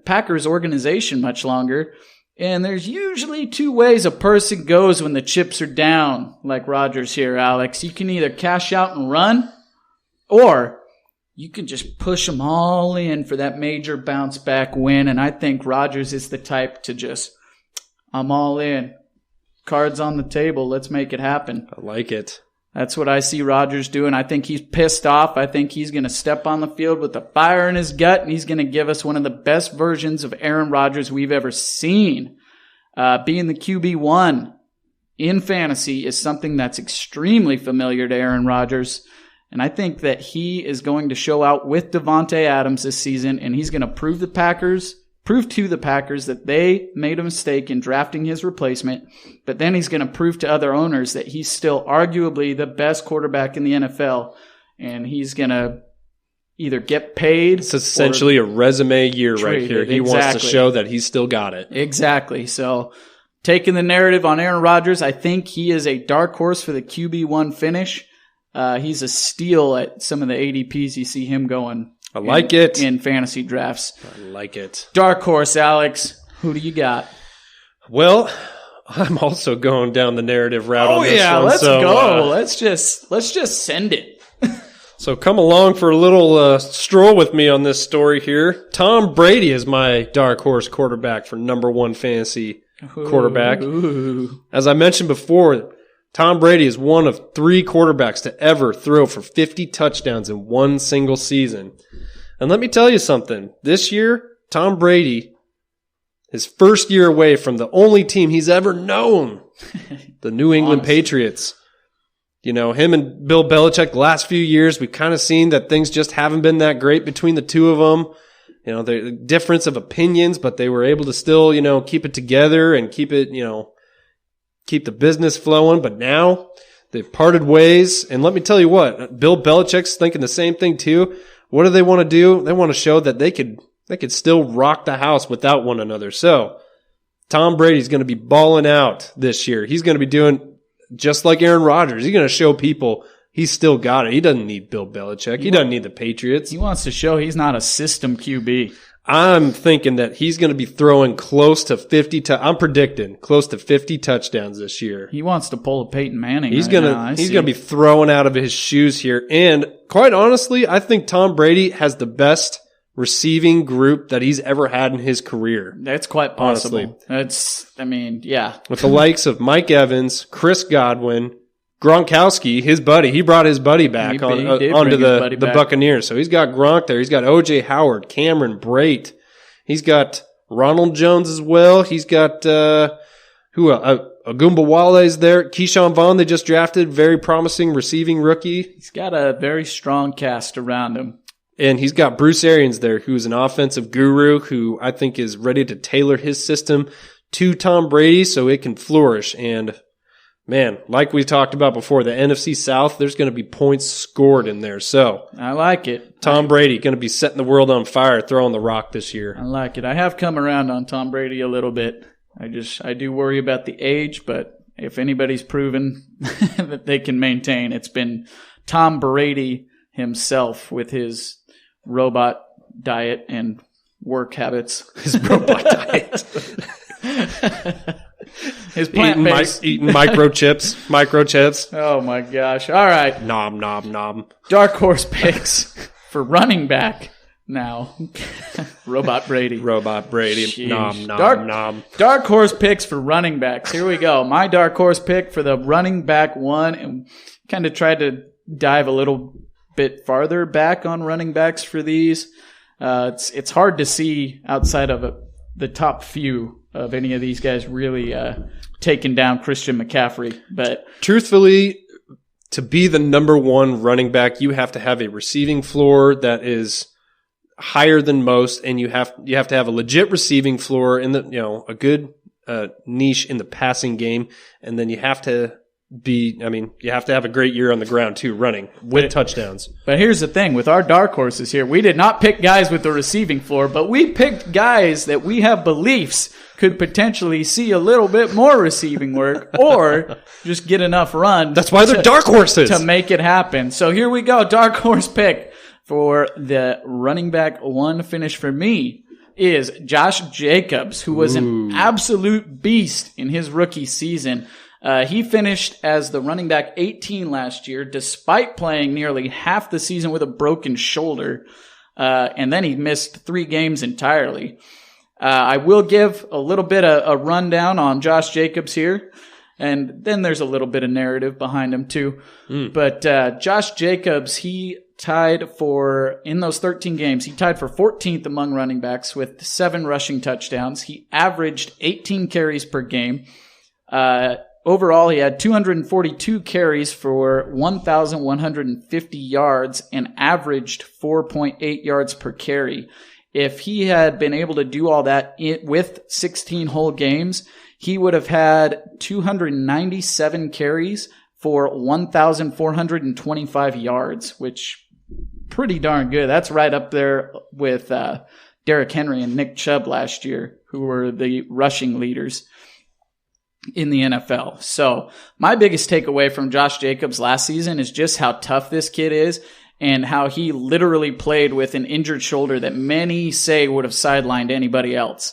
Packers organization much longer. And there's usually 2 ways a person goes when the chips are down, like Rodgers here, Alex. You can either cash out and run, or you can just push them all in for that major bounce back win. And I think Rodgers is the type to just, I'm all in. Cards on the table. Let's make it happen. I like it. That's what I see Rodgers doing. I think he's pissed off. I think he's going to step on the field with the fire in his gut, and he's going to give us one of the best versions of Aaron Rodgers we've ever seen. Being the QB1 in fantasy is something that's extremely familiar to Aaron Rodgers. And I think that he is going to show out with Devontae Adams this season, and he's going to prove to the Packers that they made a mistake in drafting his replacement. But then he's going to prove to other owners that he's still arguably the best quarterback in the NFL, and he's going to either get paid. It's essentially a resume year right here. He wants to show that he's still got it. Exactly. So taking the narrative on Aaron Rodgers, I think he is a dark horse for the QB1 finish. He's a steal at some of the ADPs you see him going. I like it. In fantasy drafts. I like it. Dark horse, Alex. Who do you got? Well, I'm also going down the narrative route on this one. Let's go. Let's just send it. So come along for a little stroll with me on this story here. Tom Brady is my dark horse quarterback for number one fantasy quarterback. Ooh. As I mentioned before, Tom Brady is one of 3 quarterbacks to ever throw for 50 touchdowns in one single season. And let me tell you something. This year, Tom Brady, his first year away from the only team he's ever known, the New England Patriots. You know, him and Bill Belichick, the last few years, we've kind of seen that things just haven't been that great between the two of them. You know, the difference of opinions, but they were able to still, keep it together and keep it, keep the business flowing. But now they've parted ways. And let me tell you what, Bill Belichick's thinking the same thing too. What do they want to do? They want to show that they could still rock the house without one another. So Tom Brady's going to be balling out this year. He's going to be doing just like Aaron Rodgers. He's going to show people he's still got it. He doesn't need Bill Belichick. He doesn't need the Patriots. He wants to show he's not a system QB. I'm thinking that he's going to be throwing close to 50. I'm predicting close to 50 touchdowns this year. He wants to pull a Peyton Manning. He's going to be throwing out of his shoes here. And quite honestly, I think Tom Brady has the best receiving group that he's ever had in his career. That's quite possible. Honestly. Yeah. With the likes of Mike Evans, Chris Godwin, Gronkowski, his buddy. He brought his buddy back onto the Buccaneers. So he's got Gronk there. He's got O.J. Howard, Cameron Brate. He's got Ronald Jones as well. He's got Agumbawale's there. Keyshawn Vaughn, they just drafted, very promising receiving rookie. He's got a very strong cast around him. And he's got Bruce Arians there, who's an offensive guru who I think is ready to tailor his system to Tom Brady so it can flourish. And man, like we talked about before, the NFC South, there's going to be points scored in there. So I like it. Tom Brady going to be setting the world on fire, throwing the rock this year. I like it. I have come around on Tom Brady a little bit. I do worry about the age, but if anybody's proven that they can maintain, it's been Tom Brady himself with his robot diet and work habits. His robot diet. His plant-based. Eating microchips. Oh, my gosh. All right. Nom, nom, nom. Dark horse picks for running back now. Robot Brady. Sheesh. Nom, nom, nom. Dark horse picks for running backs. Here we go. My dark horse pick for the running back one, and kind of tried to dive a little bit farther back on running backs for these. It's hard to see outside of the top few of any of these guys really taking down Christian McCaffrey. But truthfully, to be the number one running back, you have to have a receiving floor that is higher than most, and you have to have a legit receiving floor in the a good niche in the passing game, and then you have to have a great year on the ground too, running with touchdowns. But here's the thing with our dark horses here. We did not pick guys with the receiving floor, but we picked guys that we have beliefs could potentially see a little bit more receiving work or just get enough run. That's why they're dark horses. To make it happen. So here we go. Dark horse pick for the running back one finish for me is Josh Jacobs, who was an absolute beast in his rookie season. He finished as the running back 18 last year, despite playing nearly half the season with a broken shoulder. And then he missed 3 games entirely. I will give a little bit of a rundown on Josh Jacobs here. And then there's a little bit of narrative behind him too. But Josh Jacobs, he tied for, in those 13 games, he tied for 14th among running backs with 7 rushing touchdowns. He averaged 18 carries per game. Overall, he had 242 carries for 1,150 yards and averaged 4.8 yards per carry. If he had been able to do all that with 16 whole games, he would have had 297 carries for 1,425 yards, which pretty darn good. That's right up there with Derrick Henry and Nick Chubb last year, who were the rushing leaders in the NFL. So my biggest takeaway from Josh Jacobs last season is just how tough this kid is and how he literally played with an injured shoulder that many say would have sidelined anybody else.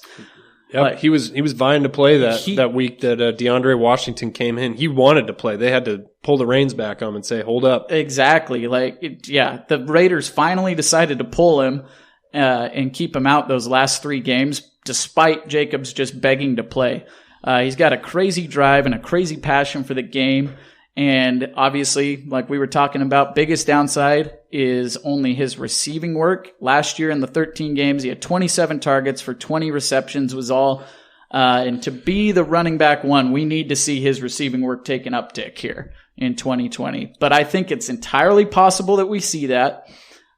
Yep, he was vying to play that week that DeAndre Washington came in. He wanted to play. They had to pull the reins back on him and say, hold up. Exactly. The Raiders finally decided to pull him and keep him out those last 3 games, despite Jacobs just begging to play. He's got a crazy drive and a crazy passion for the game. And obviously, like we were talking about, biggest downside is only his receiving work. Last year in the 13 games, he had 27 targets for 20 receptions was all. And to be the running back 1, we need to see his receiving work take an uptick here in 2020. But I think it's entirely possible that we see that.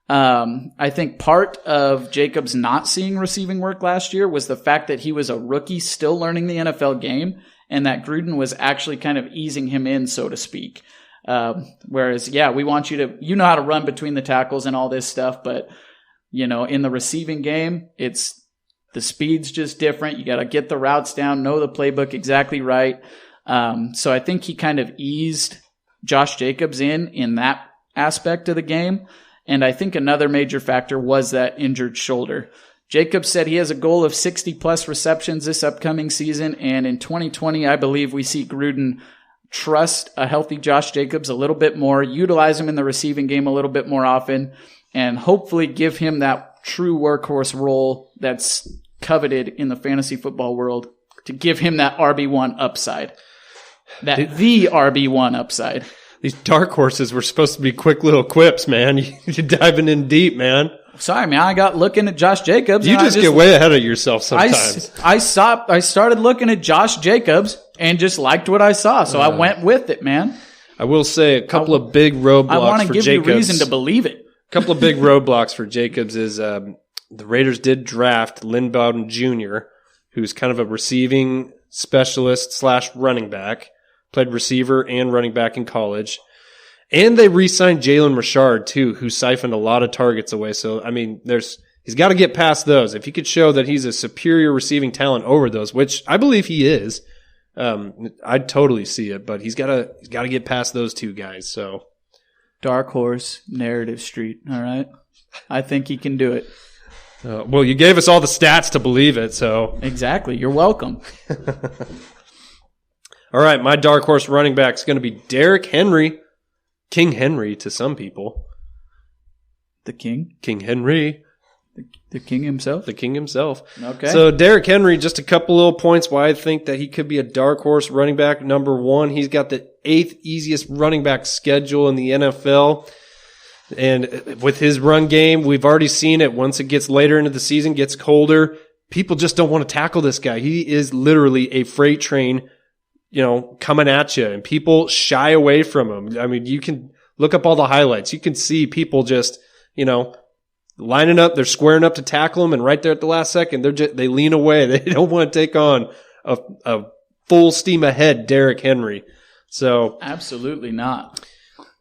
I think part of Jacobs not seeing receiving work last year was the fact that he was a rookie still learning the NFL game, and that Gruden was actually kind of easing him in, so to speak. Whereas, we want you to, how to run between the tackles and all this stuff, but, in the receiving game, the speed's just different. You got to get the routes down, know the playbook exactly right. So I think he kind of eased Josh Jacobs in that aspect of the game. And I think another major factor was that injured shoulder. Jacobs said he has a goal of 60-plus receptions this upcoming season, and in 2020, I believe we see Gruden trust a healthy Josh Jacobs a little bit more, utilize him in the receiving game a little bit more often, and hopefully give him that true workhorse role that's coveted in the fantasy football world, to give him that RB1 upside. The RB1 upside. These dark horses were supposed to be quick little quips, man. You're diving in deep, man. Sorry, man. I got looking at Josh Jacobs. You just get way ahead of yourself sometimes. I started looking at Josh Jacobs and just liked what I saw, so I went with it, man. I will say a couple of big roadblocks for Jacobs. I want to give you reason to believe it. A couple of big roadblocks for Jacobs is the Raiders did draft Lynn Bowden Jr., who's kind of a receiving specialist / running back. Played receiver and running back in college. And they re-signed Jalen Richard, too, who siphoned a lot of targets away. So, I mean, he's got to get past those. If he could show that he's a superior receiving talent over those, which I believe he is, I'd totally see it. But he's got to get past those 2 guys. So, dark horse, narrative street. All right, I think he can do it. Well, you gave us all the stats to believe it. So exactly, you're welcome. All right, my dark horse running back is going to be Derrick Henry. King Henry to some people. The king? King Henry. The king himself? The king himself. Okay. So Derrick Henry, just a couple little points why I think that he could be a dark horse running back. Number 1, he's got the 8th easiest running back schedule in the NFL. And with his run game, we've already seen it. Once it gets later into the season, gets colder, people just don't want to tackle this guy. He is literally a freight train, coming at you, and people shy away from him. I mean, you can look up all the highlights. You can see people just, lining up. They're squaring up to tackle him, and right there at the last second, they lean away. They don't want to take on a full steam ahead Derrick Henry. So absolutely not.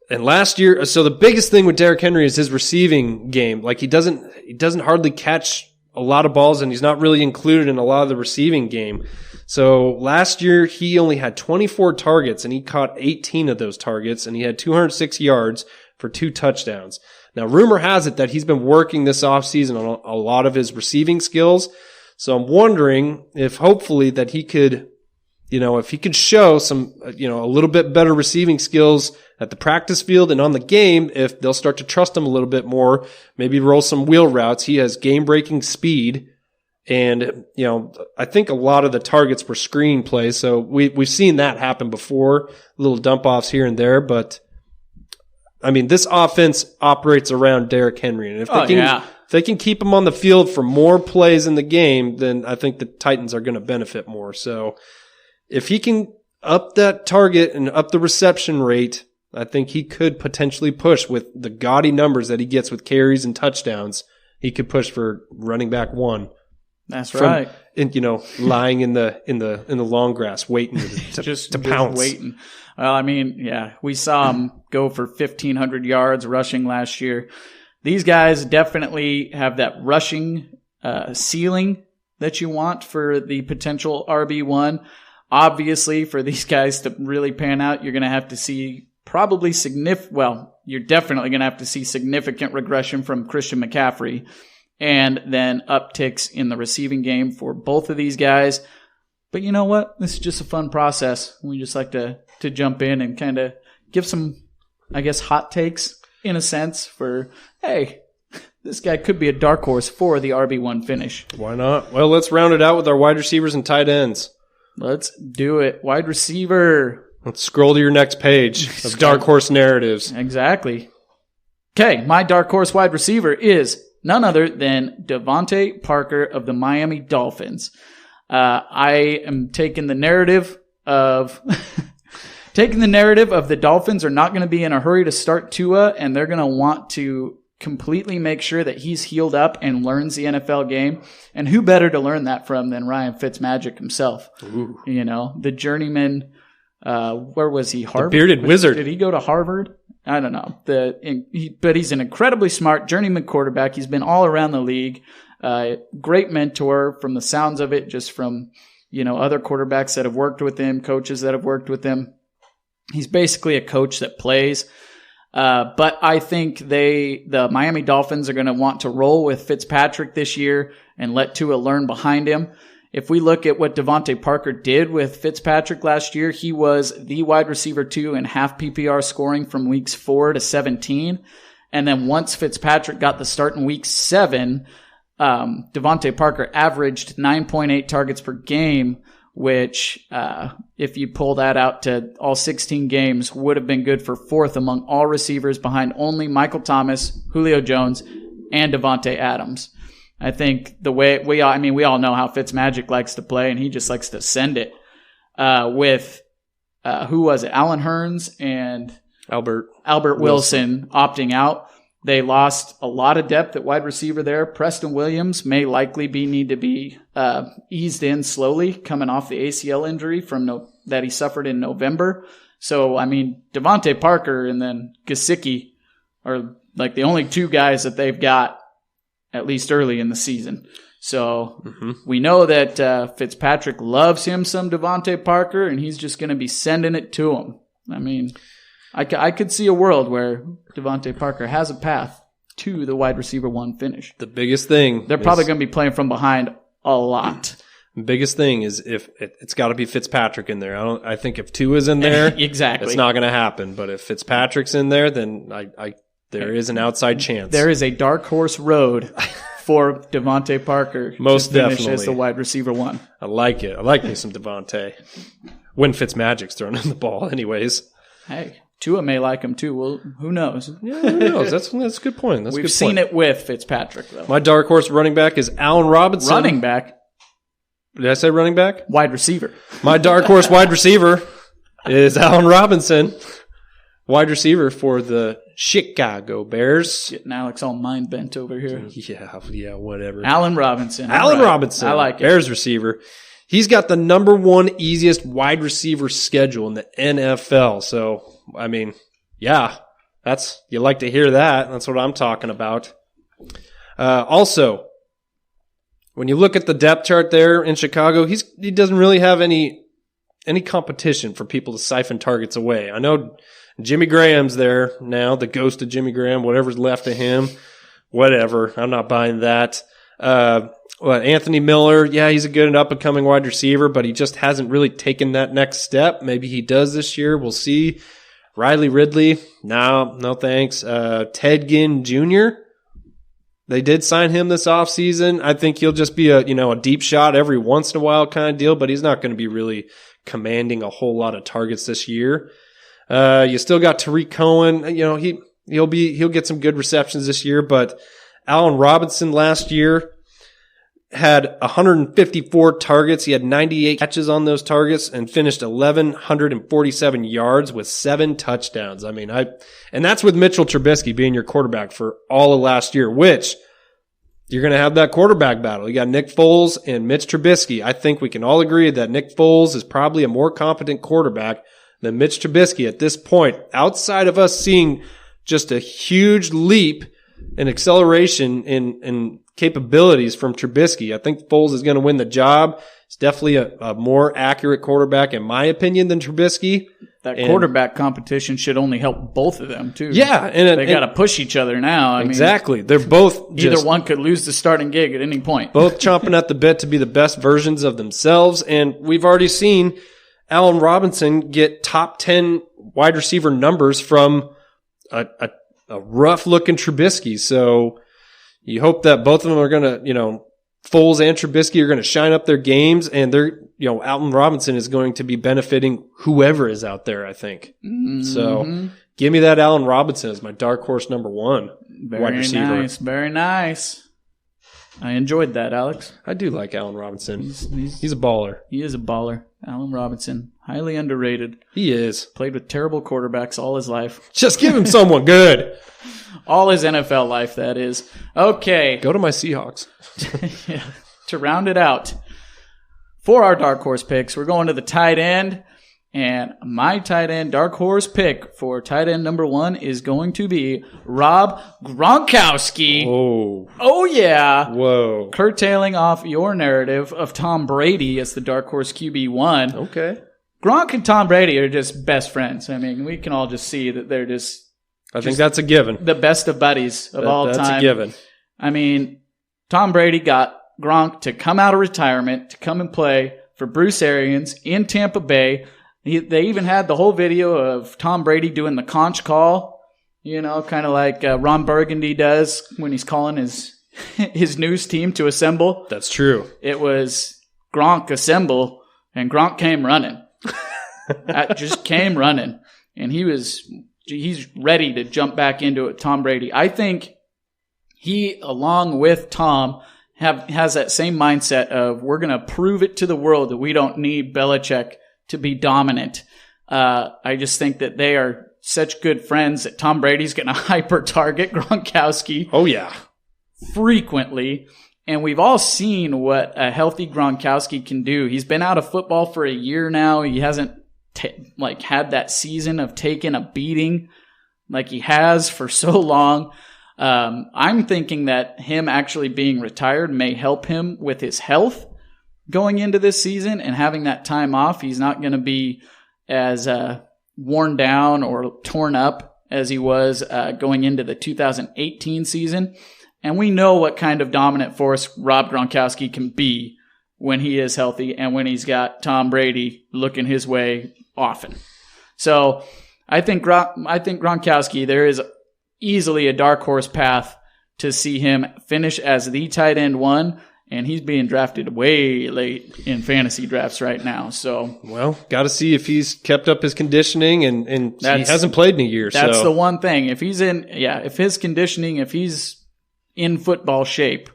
And last year, so the biggest thing with Derrick Henry is his receiving game. Like he doesn't hardly catch a lot of balls, and he's not really included in a lot of the receiving game. So last year, he only had 24 targets, and he caught 18 of those targets, and he had 206 yards for 2 touchdowns. Now, rumor has it that he's been working this offseason on a lot of his receiving skills. So I'm wondering if hopefully that he could, if he could show some, a little bit better receiving skills at the practice field and on the game, if they'll start to trust him a little bit more, maybe roll some wheel routes. He has game-breaking speed. And, I think a lot of the targets were screen plays. So we've seen that happen before, little dump offs here and there. But, this offense operates around Derrick Henry. And if they can keep him on the field for more plays in the game, then I think the Titans are going to benefit more. So if he can up that target and up the reception rate, I think he could potentially push with the gaudy numbers that he gets with carries and touchdowns. He could push for running back 1. That's right. And lying in the long grass, waiting to pounce. Waiting. Well, we saw him go for 1,500 yards rushing last year. These guys definitely have that rushing ceiling that you want for the potential RB1. Obviously, for these guys to really pan out, you're going to have to see probably you're definitely going to have to see significant regression from Christian McCaffrey, and then upticks in the receiving game for both of these guys. But you know what? This is just a fun process. We just like to jump in and kind of give some, hot takes in a sense for, hey, this guy could be a dark horse for the RB1 finish. Why not? Well, let's round it out with our wide receivers and tight ends. Let's do it. Wide receiver. Let's scroll to your next page of dark horse narratives. Exactly. Okay, my dark horse wide receiver is none other than Devontae Parker of the Miami Dolphins. I am taking the narrative of the Dolphins are not going to be in a hurry to start Tua, and they're going to want to completely make sure that he's healed up and learns the NFL game. And who better to learn that from than Ryan Fitzmagic himself? Ooh. The journeyman. Where was he? Harvard? The bearded wizard. Did he go to Harvard? I don't know. But he's an incredibly smart journeyman quarterback. He's been all around the league. Great mentor from the sounds of it, just from, other quarterbacks that have worked with him, coaches that have worked with him. He's basically a coach that plays. But I think the Miami Dolphins are going to want to roll with Fitzpatrick this year and let Tua learn behind him. If we look at what Devontae Parker did with Fitzpatrick last year, he was the wide receiver 2 in half PPR scoring from weeks 4 to 17. And then once Fitzpatrick got the start in week 7, Devontae Parker averaged 9.8 targets per game, which, if you pull that out to all 16 games, would have been good for 4th among all receivers behind only Michael Thomas, Julio Jones, and Devontae Adams. I think the way we all know how Fitzmagic likes to play, and he just likes to send it with who was it? Alan Hearns and Albert Wilson opting out. They lost a lot of depth at wide receiver there. Preston Williams may likely need to be eased in slowly, coming off the ACL injury that he suffered in November. So Devontae Parker and then Gesicki are like the only 2 guys that they've got, at least early in the season. So we know that Fitzpatrick loves him some Devontae Parker, and he's just going to be sending it to him. I could see a world where Devontae Parker has a path to the wide receiver 1 finish. The biggest thing. They're probably going to be playing from behind a lot. Biggest thing is if it's got to be Fitzpatrick in there. I think if Tua's in there, exactly, it's not going to happen. But if Fitzpatrick's in there, then there is an outside chance. There is a dark horse road for Devontae Parker most to finish definitely as the wide receiver 1. I like it. I like me some Devontae. When Fitzmagic's throwing in the ball, anyways. Hey, Tua may like him too. Well, who knows? Yeah, who knows? That's a good point. We've seen it with Fitzpatrick, though. My dark horse running back is Allen Robinson. Running back? Did I say running back? Wide receiver. My dark horse wide receiver is Allen Robinson. Wide receiver for the Chicago Bears. Getting Alex all mind bent over here. Yeah, whatever. Allen Robinson. Robinson. I like it. Bears receiver. He's got the number 1 easiest wide receiver schedule in the NFL. So, you like to hear that. That's what I'm talking about. Also, when you look at the depth chart there in Chicago, he doesn't really have any competition for people to siphon targets away. I know Jimmy Graham's there now, the ghost of Jimmy Graham, whatever's left of him, whatever. I'm not buying that. Anthony Miller, yeah, he's a good and up-and-coming wide receiver, but he just hasn't really taken that next step. Maybe he does this year. We'll see. Riley Ridley, no thanks. Ted Ginn Jr., they did sign him this offseason. I think he'll just be a deep shot every once in a while kind of deal, but he's not going to be really commanding a whole lot of targets this year. You still got Tariq Cohen. He'll get some good receptions this year, but Allen Robinson last year had 154 targets. He had 98 catches on those targets and finished 1,147 yards with 7 touchdowns. And that's with Mitchell Trubisky being your quarterback for all of last year, which you're going to have that quarterback battle. You got Nick Foles and Mitch Trubisky. I think we can all agree that Nick Foles is probably a more competent quarterback than Mitch Trubisky at this point, outside of us seeing just a huge leap in acceleration in capabilities from Trubisky. I think Foles is going to win the job. He's definitely a more accurate quarterback, in my opinion, than Trubisky. That quarterback competition should only help both of them, too. Yeah. They got to push each other now. Exactly. They're both either one could lose the starting gig at any point. Both chomping at the bit to be the best versions of themselves. And we've already seen Allen Robinson get top 10 wide receiver numbers from a rough-looking Trubisky. So you hope that both of them are going to, Foles and Trubisky are going to shine up their games, and Allen Robinson is going to be benefiting whoever is out there, I think. Mm-hmm. So give me that Allen Robinson as my dark horse number 1 wide receiver. Very nice, very nice. I enjoyed that, Alex. I do like Allen Robinson. He's a baller. He is a baller. Allen Robinson, highly underrated. He is. Played with terrible quarterbacks all his life. Just give him someone good. All his NFL life, that is. Okay. Go to my Seahawks. Yeah. To round it out, for our dark horse picks, we're going to the tight end. And my tight end dark horse pick for tight end number 1 is going to be Rob Gronkowski. Oh, yeah. Whoa. Curtailing off your narrative of Tom Brady as the dark horse QB1. Okay. Gronk and Tom Brady are just best friends. We can all just see that they're just... I think that's a given. The best of buddies of all time. That's a given. Tom Brady got Gronk to come out of retirement, to come and play for Bruce Arians in Tampa Bay. They even had the whole video of Tom Brady doing the conch call, kind of like Ron Burgundy does when he's calling his news team to assemble. That's true. It was Gronk assemble, and Gronk came running. Just came running. And he's ready to jump back into it, Tom Brady. I think he, along with Tom, has that same mindset of we're going to prove it to the world that we don't need Belichick to be dominant. I just think that they are such good friends that Tom Brady's going to hyper target Gronkowski. Oh, yeah. Frequently. And we've all seen what a healthy Gronkowski can do. He's been out of football for a year now. He hasn't had that season of taking a beating like he has for so long. I'm thinking that him actually being retired may help him with his health going into this season and having that time off. He's not going to be as worn down or torn up as he was going into the 2018 season. And we know what kind of dominant force Rob Gronkowski can be when he is healthy and when he's got Tom Brady looking his way often. So I think Gronkowski, there is easily a dark horse path to see him finish as the tight end 1. And he's being drafted way late in fantasy drafts right now. So, well, got to see if he's kept up his conditioning, and he hasn't played in a year. That's the one thing. If he's if his conditioning, if he's in football shape,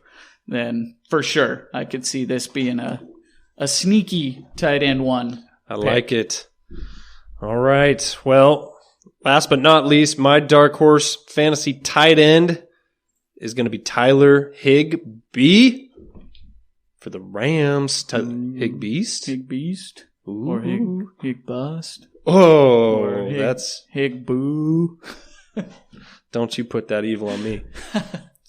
then for sure I could see this being a sneaky tight end 1. I like it. All right. Well, last but not least, my dark horse fantasy tight end is going to be Tyler Higbee. For the Rams, Higbeast? Higbeast. Or Higbust. Oh, that's... Higboo. Don't you put that evil on me.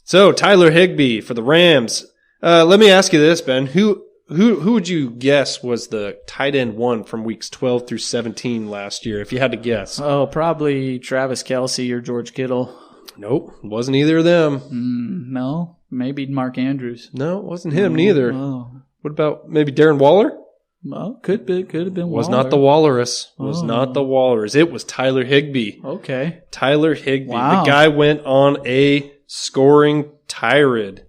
So, Tyler Higbee for the Rams. Let me ask you this, Ben. Who would you guess was the tight end 1 from weeks 12 through 17 last year, if you had to guess? Oh, probably Travis Kelce or George Kittle. Nope, wasn't either of them. No, maybe Mark Andrews. No, it wasn't him neither. Oh. What about maybe Darren Waller? Well, could have been Was Waller. not the Walrus. Was not the Walrus. It was Tyler Higbee. Okay. Tyler Higbee. Wow. The guy went on a scoring tirade.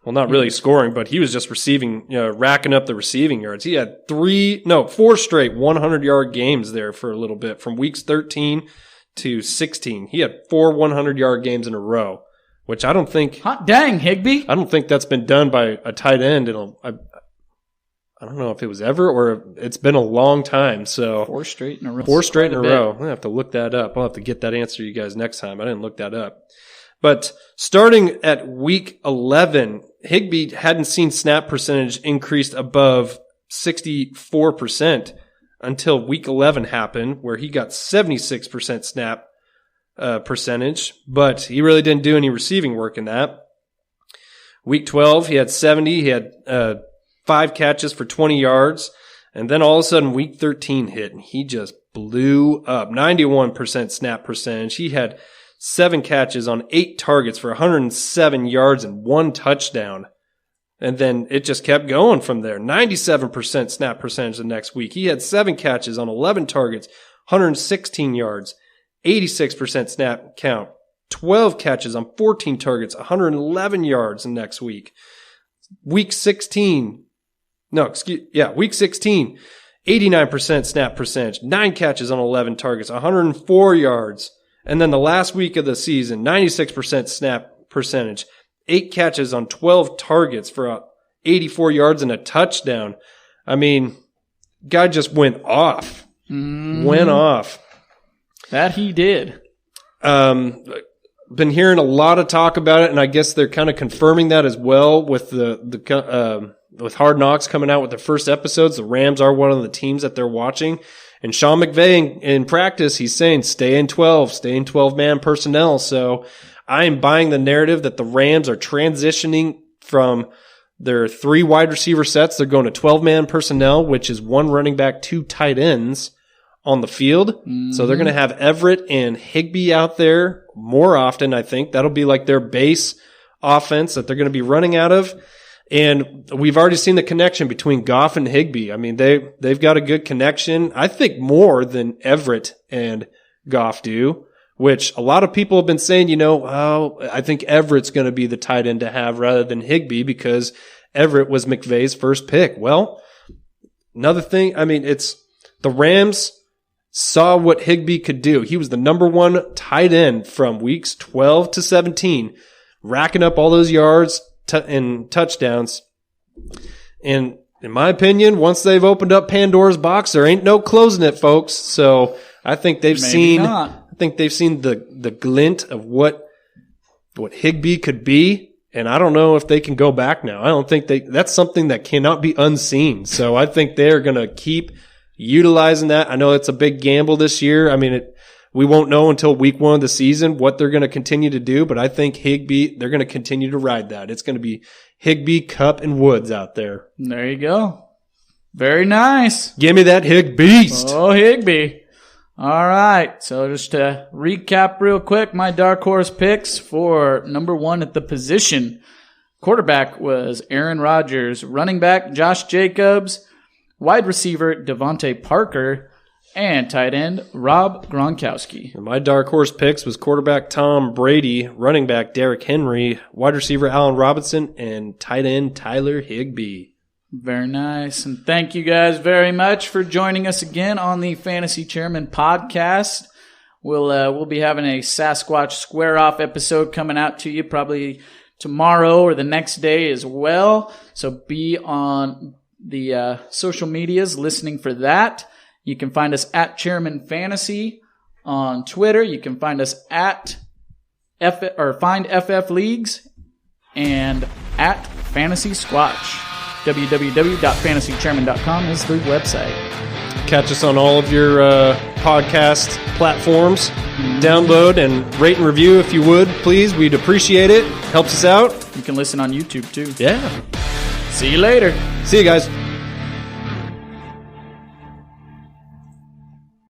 Well, not really scoring, but he was just racking up the receiving yards. He had 4 straight 100-yard games there for a little bit, from weeks 13 to 16. He had 4 100-yard games in a row, which I don't think. Hot dang, Higbee. I don't think that's been done by a tight end I don't know if it was ever or it's been a long time. So 4 straight in a row. 4 straight in a row. I'm going to have to look that up. I'll have to get that answer to you guys next time. I didn't look that up. But starting at week 11, Higbee hadn't seen snap percentage increased above 64% until week 11 happened, where he got 76% snap percentage, but he really didn't do any receiving work in that. Week 12, he had 70. He had 5 catches for 20 yards. And then all of a sudden, week 13 hit, and he just blew up. 91% snap percentage. He had 7 catches on 8 targets for 107 yards and 1 touchdown. And then it just kept going from there. 97% snap percentage the next week. He had 7 catches on 11 targets, 116 yards, 86% snap count, 12 catches on 14 targets, 111 yards the next week. Week 16, 89% snap percentage, 9 catches on 11 targets, 104 yards. And then the last week of the season, 96% snap percentage, 8 catches on 12 targets for 84 yards and a touchdown. I mean, guy just went off. Went off. That he did. Been hearing a lot of talk about it, and I guess they're kind of confirming that as well with with Hard Knocks coming out with their first episodes. The Rams are one of the teams that they're watching. And Sean McVay in practice, he's saying stay in 12-man personnel. So I am buying the narrative that the Rams are transitioning from their 3 wide receiver sets. They're going to 12-man personnel, which is 1 running back, 2 tight ends on the field. So they're going to have Everett and Higbee out there more often, I think. That'll be like their base offense that they're going to be running out of. And we've already seen the connection between Goff and Higbee. I mean, they've got a good connection. I think more than Everett and Goff do, which a lot of people have been saying, I think Everett's going to be the tight end to have rather than Higbee because Everett was McVay's first pick. Well, another thing, I mean, it's the Rams saw what Higbee could do. He was the number 1 tight end from weeks 12 to 17, racking up all those yards and touchdowns. And in my opinion, once they've opened up Pandora's box, there ain't no closing it, folks. So I think they've seen the glint of what Higbee could be. And I don't know if they can go back now. I don't think that's something that cannot be unseen. So I think they're going to keep utilizing that. I know it's a big gamble this year. I mean, we won't know until week 1 of the season what they're going to continue to do, but I think Higbee, they're going to continue to ride that. It's going to be Higbee, Kupp, and Woods out there. There you go. Very nice. Give me that Higbeast. Oh, Higbee. All right. So just to recap real quick, my dark horse picks for number 1 at the position. Quarterback was Aaron Rodgers. Running back, Josh Jacobs. Wide receiver, Devontae Parker. And tight end, Rob Gronkowski. My dark horse picks was quarterback Tom Brady, running back Derrick Henry, wide receiver Allen Robinson, and tight end Tyler Higbee. Very nice. And thank you guys very much for joining us again on the Fantasy Chairman podcast. We'll be having a Sasquatch Square Off episode coming out to you probably tomorrow or the next day as well. So be on the social medias listening for that. You can find us at Chairman Fantasy on Twitter. You can find us at Find FF Leagues and at Fantasy Squatch. www.fantasychairman.com is the website. Catch us on all of your podcast platforms. Download and rate and review if you would, please. We'd appreciate it. Helps us out. You can listen on YouTube too. Yeah. See you later. See you guys.